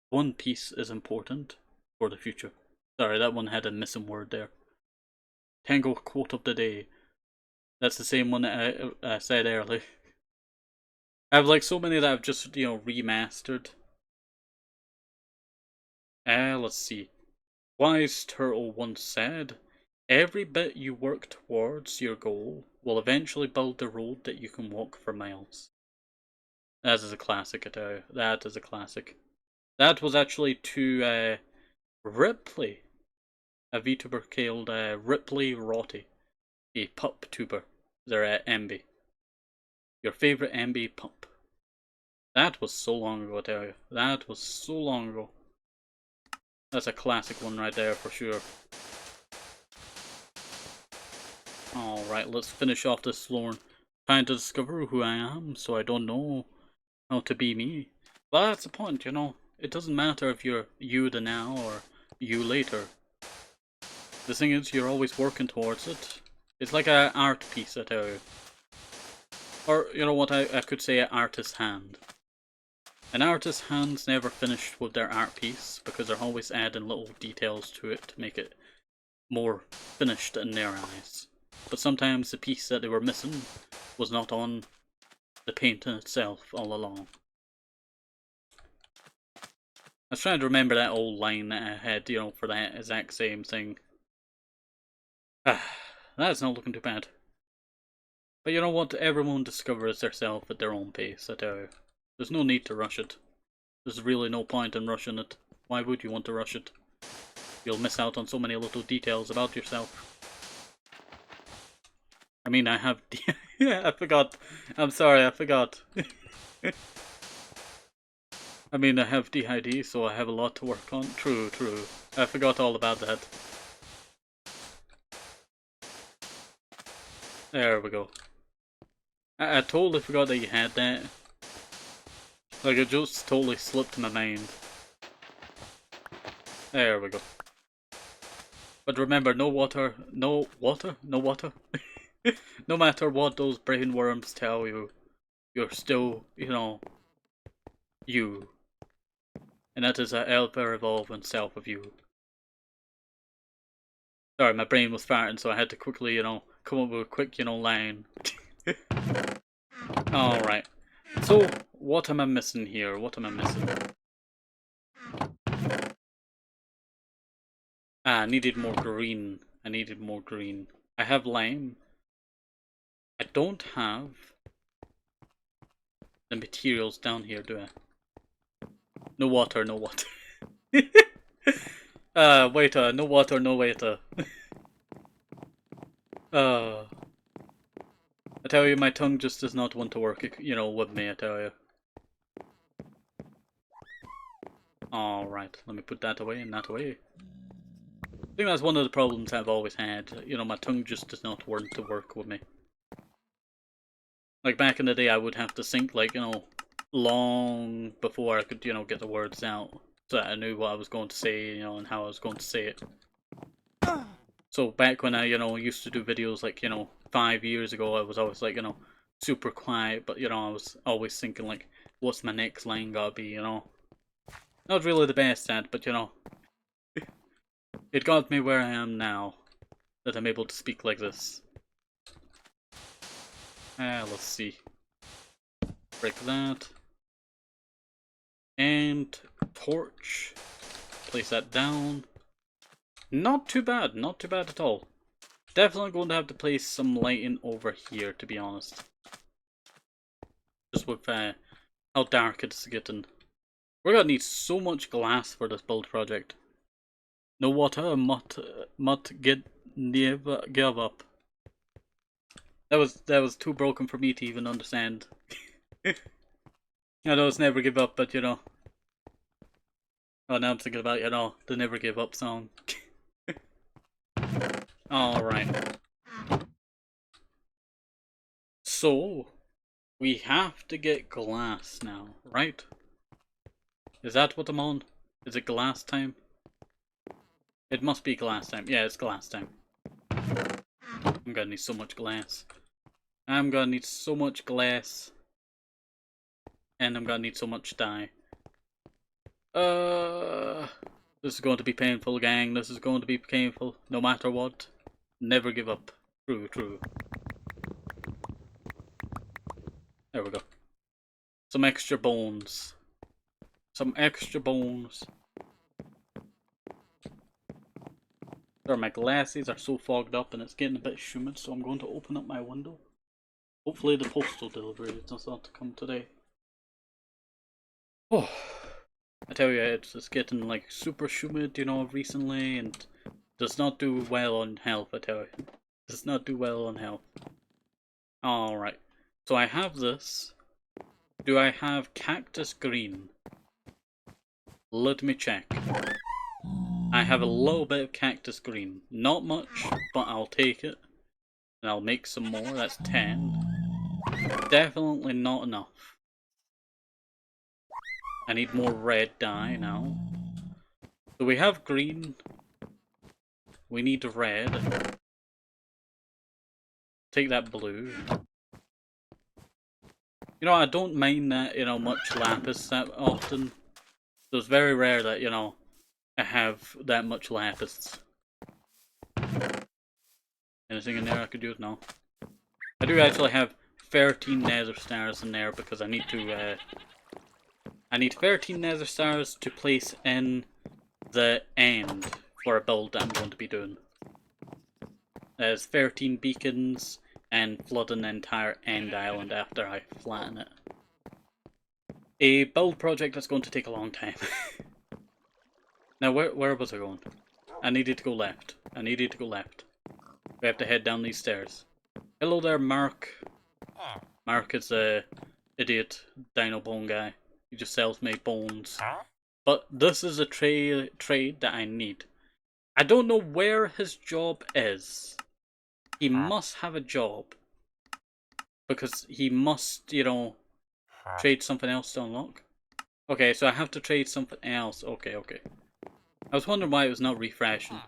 one piece is important for the future. Sorry, that one had a missing word there. Tango quote of the day. That's the same one that I said earlier. I have like so many that I've just, remastered. Let's see. Wise Turtle once said, every bit you work towards your goal will eventually build the road that you can walk for miles. That is a classic, I tell you. That is a classic. That was actually to Ripley, a VTuber called Ripley Rotty, a pup tuber. They're MB. Your favourite MB pup. That was so long ago, I tell you. That was so long ago. That's a classic one right there for sure. Alright, let's finish off this floor. Trying to discover who I am, so I don't know how to be me. But that's the point, It doesn't matter if you're you the now or you later. The thing is, you're always working towards it. It's like an art piece, I tell you. Or, you know what, I could say an artist's hand. An artist's hand's never finished with their art piece because they're always adding little details to it to make it more finished in their eyes. But sometimes the piece that they were missing was not on the painting itself all along. I was trying to remember that old line that I had, for that exact same thing. That's not looking too bad. But you know what? Everyone discovers themselves at their own pace, I tell you. There's no need to rush it. There's really no point in rushing it. Why would you want to rush it? You'll miss out on so many little details about yourself. I mean, I have... I forgot. I'm sorry, I forgot. I mean, I have DID, so I have a lot to work on. True. I forgot all about that. There we go. I totally forgot that you had that. Like, it just totally slipped my mind. There we go. But remember, no water. No matter what those brain worms tell you, you're still, you. And that is an ever-evolving self of you. Sorry, my brain was farting, so I had to quickly, come up with a quick, line. Alright. So, what am I missing here? What am I missing? I needed more green. I have lime. I don't have the materials down here, do I? No water. Waiter, no water, no waiter. I tell you, my tongue just does not want to work, with me, I tell you. Alright, let me put that away and that away. I think that's one of the problems I've always had. My tongue just does not want to work with me. Like, back in the day, I would have to think, like, long before I could, get the words out. So that I knew what I was going to say, and how I was going to say it. So back when I, used to do videos like, 5 years ago, I was always like, super quiet, but you know, I was always thinking like, what's my next line gotta be, you know? Not really the best at, but you know, it got me where I am now, that I'm able to speak like this. Let's see. Break that. And torch. Place that down. Not too bad, not too bad at all. Definitely going to have to place some lighting over here, to be honest. Just with how dark it's getting. We're gonna need so much glass for this build project. No water, mut get never give up. That was too broken for me to even understand. I know it's never give up, but you know. Oh, now I'm thinking about, you know, the Never Give Up song. Alright. So, we have to get glass now, right? Is that what I'm on? Is it glass time? It must be glass time. Yeah, it's glass time. I'm gonna need so much glass. I'm gonna need so much glass. And I'm gonna need so much dye. This is going to be painful, gang. This is going to be painful, no matter what. Never give up. True, true. There we go. Some extra bones. Some extra bones. Sorry, my glasses are so fogged up and it's getting a bit humid, so I'm going to open up my window. Hopefully the postal delivery does not come today. Oh, I tell you, it's getting like super humid, you know, recently, and does not do well on health, I tell you. Does not do well on health. Alright, so I have this. Do I have cactus green? Let me check. I have a little bit of cactus green. Not much, but I'll take it. And I'll make some more. That's 10. Definitely not enough. I need more red dye now. So we have green. We need red. Take that blue. You know, I don't mind that, you know, much lapis that often. So it's very rare that, you know, I have that much lapis. Anything in there I could use? No. I do actually have 13 nether stars in there because I need to, I need 13 nether stars to place in the end for a build that I'm going to be doing. There's 13 beacons and flooding the entire end island after I flatten it. A build project that's going to take a long time. Now, where was I going? I needed to go left. I needed to go left. We have to head down these stairs. Hello there, Mark. Mark is a idiot dino bone guy. He just sells me bones. But this is a trade that I need. I don't know where his job is. He must have a job. Because he must, you know, trade something else to unlock. Okay, so I have to trade something else. Okay, okay. I was wondering why it was not refreshing.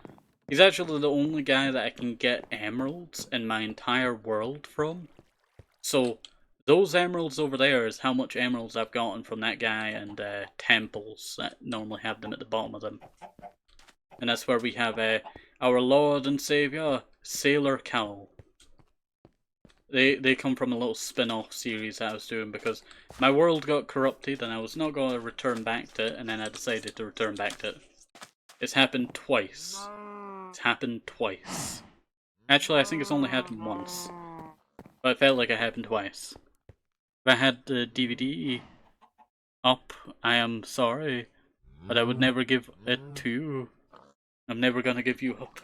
He's actually the only guy that I can get emeralds in my entire world from. So, those emeralds over there is how much emeralds I've gotten from that guy and temples that normally have them at the bottom of them. And that's where we have our Lord and Saviour, Sailor Cowl. They come from a little spin-off series that I was doing because my world got corrupted and I was not going to return back to it, and then I decided to return back to it. It's happened twice. It's happened twice. Actually, I think it's only happened once. But it felt like it happened twice. If I had the DVD up, I am sorry. But I would never give it to you. I'm never gonna give you up.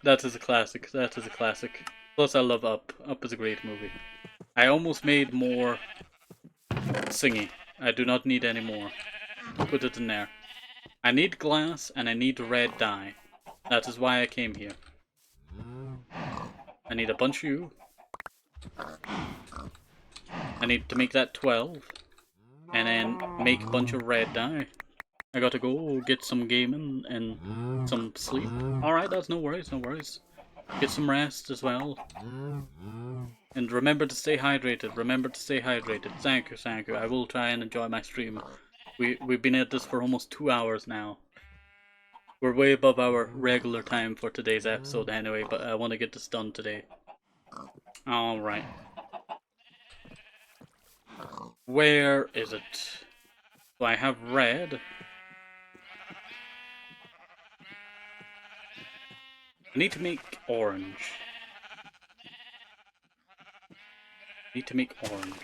That is a classic. That is a classic. Plus, I love Up. Up is a great movie. I almost made more singy. I do not need any more. Put it in there. I need glass and I need red dye. That is why I came here. I need a bunch of you. I need to make that 12. And then make a bunch of red dye. I gotta go get some gaming and some sleep. Alright, that's no worries, no worries. Get some rest as well. And remember to stay hydrated. Remember to stay hydrated. Thank you, thank you. I will try and enjoy my stream. We've been at this for almost 2 hours now. We're way above our regular time for today's episode anyway, but I want to get this done today. Alright. Where is it? So I have red. I need to make orange. Need to make orange.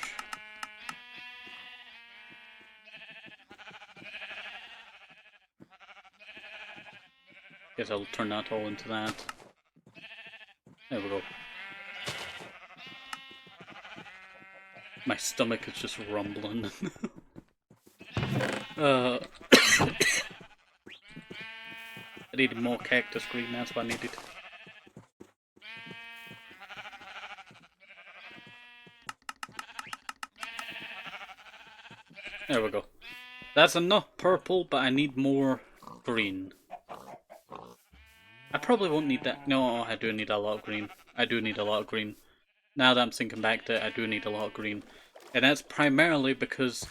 Guess I'll turn that all into that. There we go. My stomach is just rumbling. I needed more cactus green, that's what I needed. There we go. That's enough purple, but I need more green. I probably won't need that. No, I do need a lot of green. I do need a lot of green. Now that I'm thinking back to it, I do need a lot of green. And that's primarily because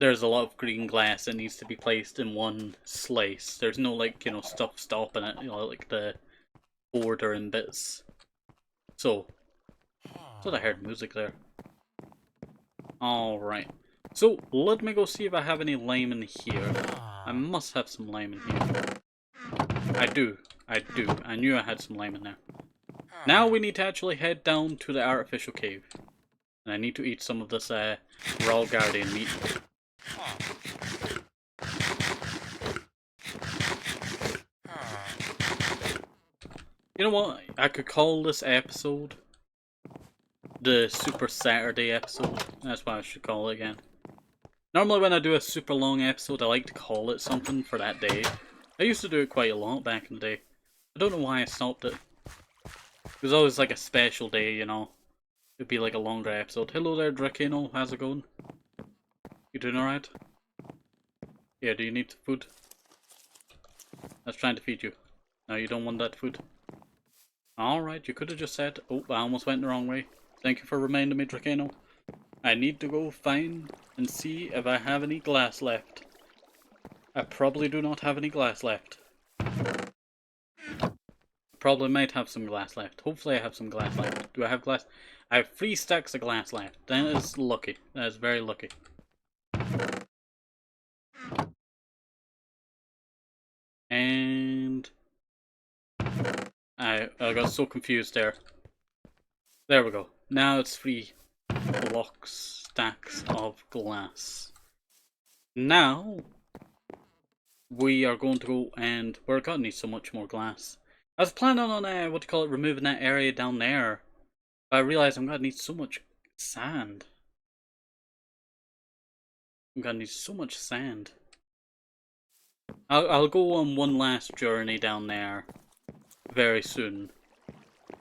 there's a lot of green glass that needs to be placed in one slice. There's no, like, you know, stuff stopping it, you know, like the border and bits. So, I thought I heard music there. Alright. So, let me go see if I have any lime in here. I must have some lime in here. I do. I knew I had some lime in there. Now we need to actually head down to the artificial cave. And I need to eat some of this raw guardian meat. You know what? I could call this episode the Super Saturday episode. That's what I should call it again. Normally when I do a super long episode, I like to call it something for that day. I used to do it quite a lot back in the day. I don't know why I stopped it. It was always like a special day, you know. It'd be like a longer episode. Hello there, Dracano. How's it going? You doing alright? Yeah, do you need food? I was trying to feed you. No, you don't want that food? Alright, you could have just said... Oh, I almost went the wrong way. Thank you for reminding me, Dracano. I need to go find and see if I have any glass left. I probably do not have any glass left. Probably might have some glass left. Hopefully I have some glass left. Do I have glass? I have 3 stacks of glass left. That is lucky. That is very lucky. And... I got so confused there. There we go. Now it's 3 stacks of glass. Now... we are going to go and... we're gonna need so much more glass. I was planning on, what do you call it, removing that area down there. But I realised I'm gonna need so much sand. I'm gonna need so much sand. I'll go on one last journey down there very soon.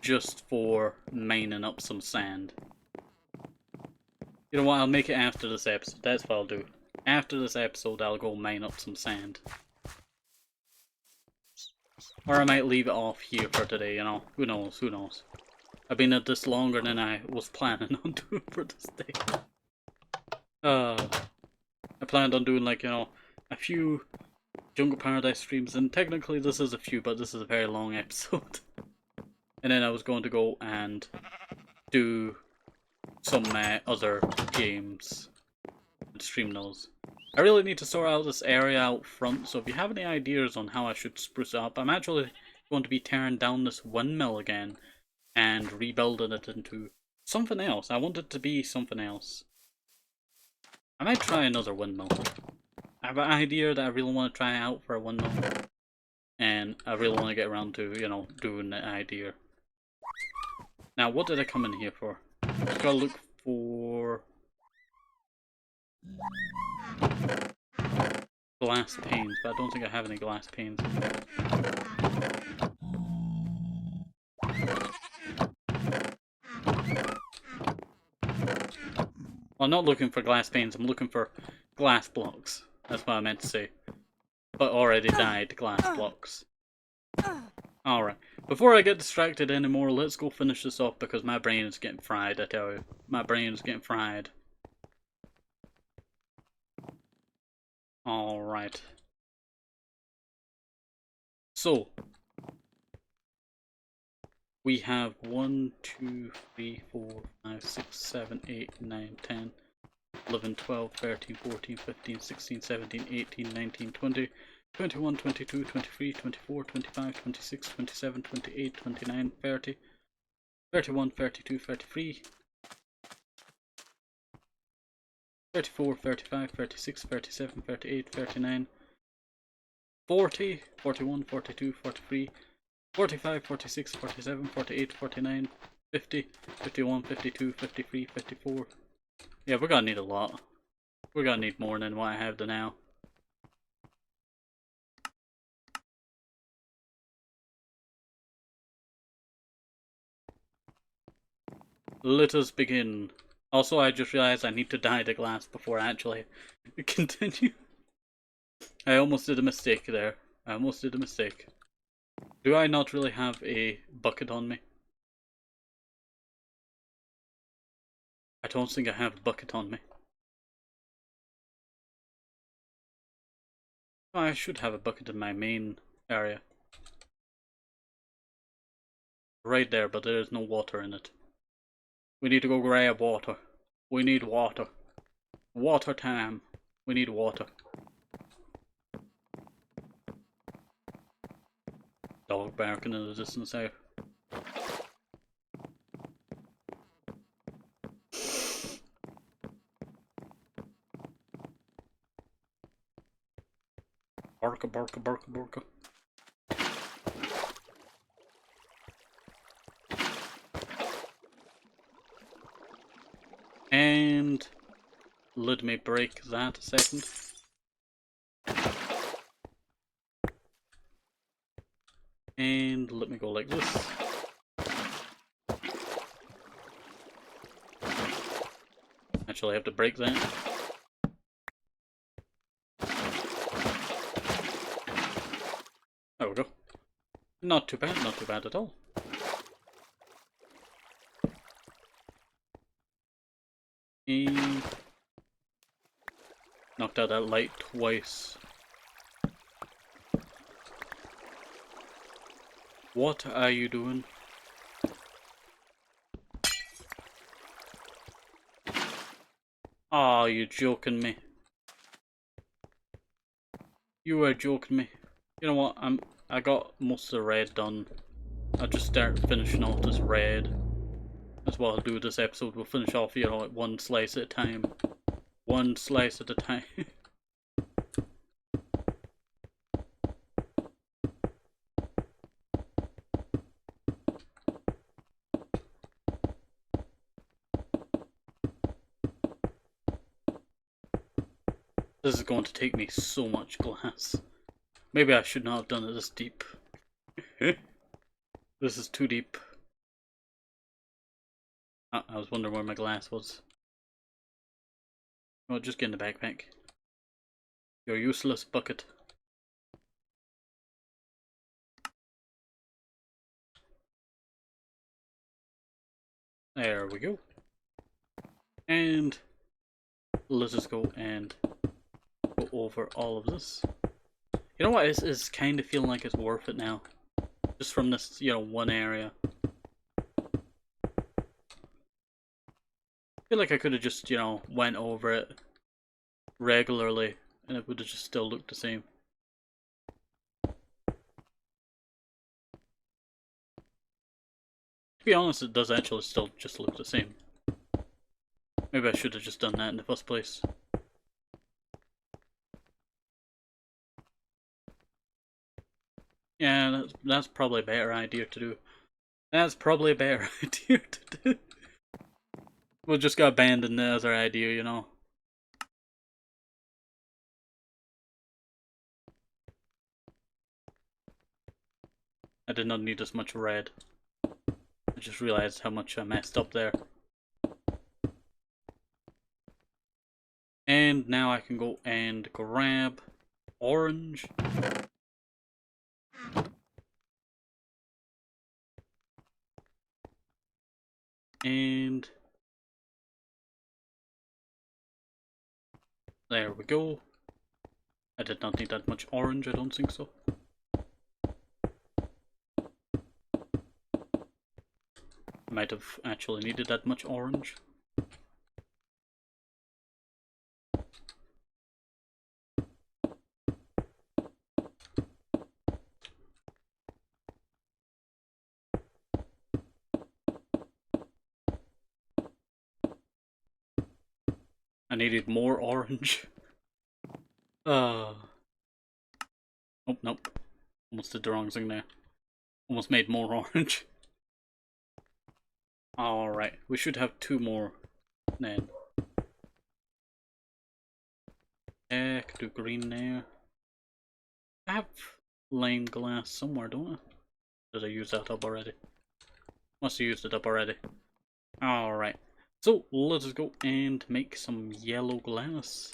Just for mining up some sand. You know what, I'll make it after this episode. That's what I'll do. After this episode, I'll go mine up some sand. Or I might leave it off here for today, you know. Who knows, who knows. I've been at this longer than I was planning on doing for this day. I planned on doing, like, you know, a few Jungle Paradise streams, and technically this is a few, but this is a very long episode. And then I was going to go and do some other games and stream those. I really need to sort out this area out front, so if you have any ideas on how I should spruce it up, I'm actually going to be tearing down this windmill again and rebuilding it into something else. I want it to be something else. I might try another windmill. I have an idea that I really want to try out for a windmill, and I really want to get around to, you know, doing the idea. Now, what did I come in here for? Just gotta look for glass panes, but I don't think I have any glass panes. Well, I'm not looking for glass panes, I'm looking for glass blocks. That's what I meant to say. But already died glass blocks. Alright, before I get distracted anymore, let's go finish this off because my brain is getting fried, I tell you. My brain is getting fried. Alright. So, we have 1, 2, 3, 4, 5, 6, 7, 8, 9, 10, 11, 12, 13, 14, 15, 16, 17, 18, 19, 20, 21, 22, 23, 24, 25, 26, 27, 28, 29, 30, 31, 32, 33, 34, 35, 36, 37, 38, 39, 40, 41, 42, 43, 45, 46, 47, 48, 49, 50, 51, 52, 53, 54. Yeah, we're gonna need a lot. We're gonna need more than what I have to now. Let us begin. Also, I just realized I need to dye the glass before I actually continue. I almost did a mistake there. I almost did a mistake. Do I not really have a bucket on me? I don't think I have a bucket on me. Oh, I should have a bucket in my main area. Right there, but there is no water in it. We need to go grab water. We need water. Water time. We need water. Dog barking in the distance there. Barka, barka, barka, barka. And let me break that a second. And let me go like this. Actually, I have to break that. There we go. Not too bad at all. And knocked out that light twice. What are you doing? Aw, you joking me. You are joking me. You know what, I got most of the red done. I'll just start finishing off this red. That's what I'll do this episode. We'll finish off, you know, like one slice at a time. One slice at a time. This is going to take me so much glass. Maybe I should not have done it this deep. This is too deep. I was wondering where my glass was. Oh, just get in the backpack. Your useless bucket. There we go. And let us go and go over all of this. You know what, it's kind of feeling like it's worth it now. Just from this, you know, one area. I feel like I could have just, you know, went over it regularly and it would have just still looked the same. To be honest, it does actually still just look the same. Maybe I should have just done that in the first place. Yeah, that's probably a better idea to do. That's probably a better idea to do. We'll just go abandon the other idea, you know. I did not need as much red. I just realized how much I messed up there. And now I can go and grab orange. And there we go. I did not need that much orange, I don't think so. Might have actually needed that much orange. I needed more orange. Oh, nope. Almost did the wrong thing there. Almost made more orange. Alright, we should have 2 more then. Yeah, could do green there. I have lime glass somewhere, don't I? Did I use that up already? Must have used it up already. Alright, so let's go and make some yellow glass.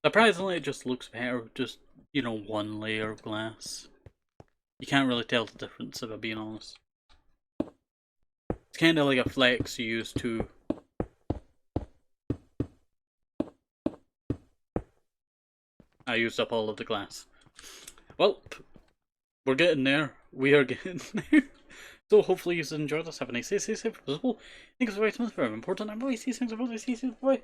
Surprisingly, it just looks better, just, you know, 1 layer of glass. You can't really tell the difference, if I'm being honest. It's kind of like a flex you use to... I used up all of the glass. Well, we're getting there. We are getting there. So hopefully you enjoyed this. Have a nice day. Stay safe. Visible. Think it's very important. I'm always these things. Bye.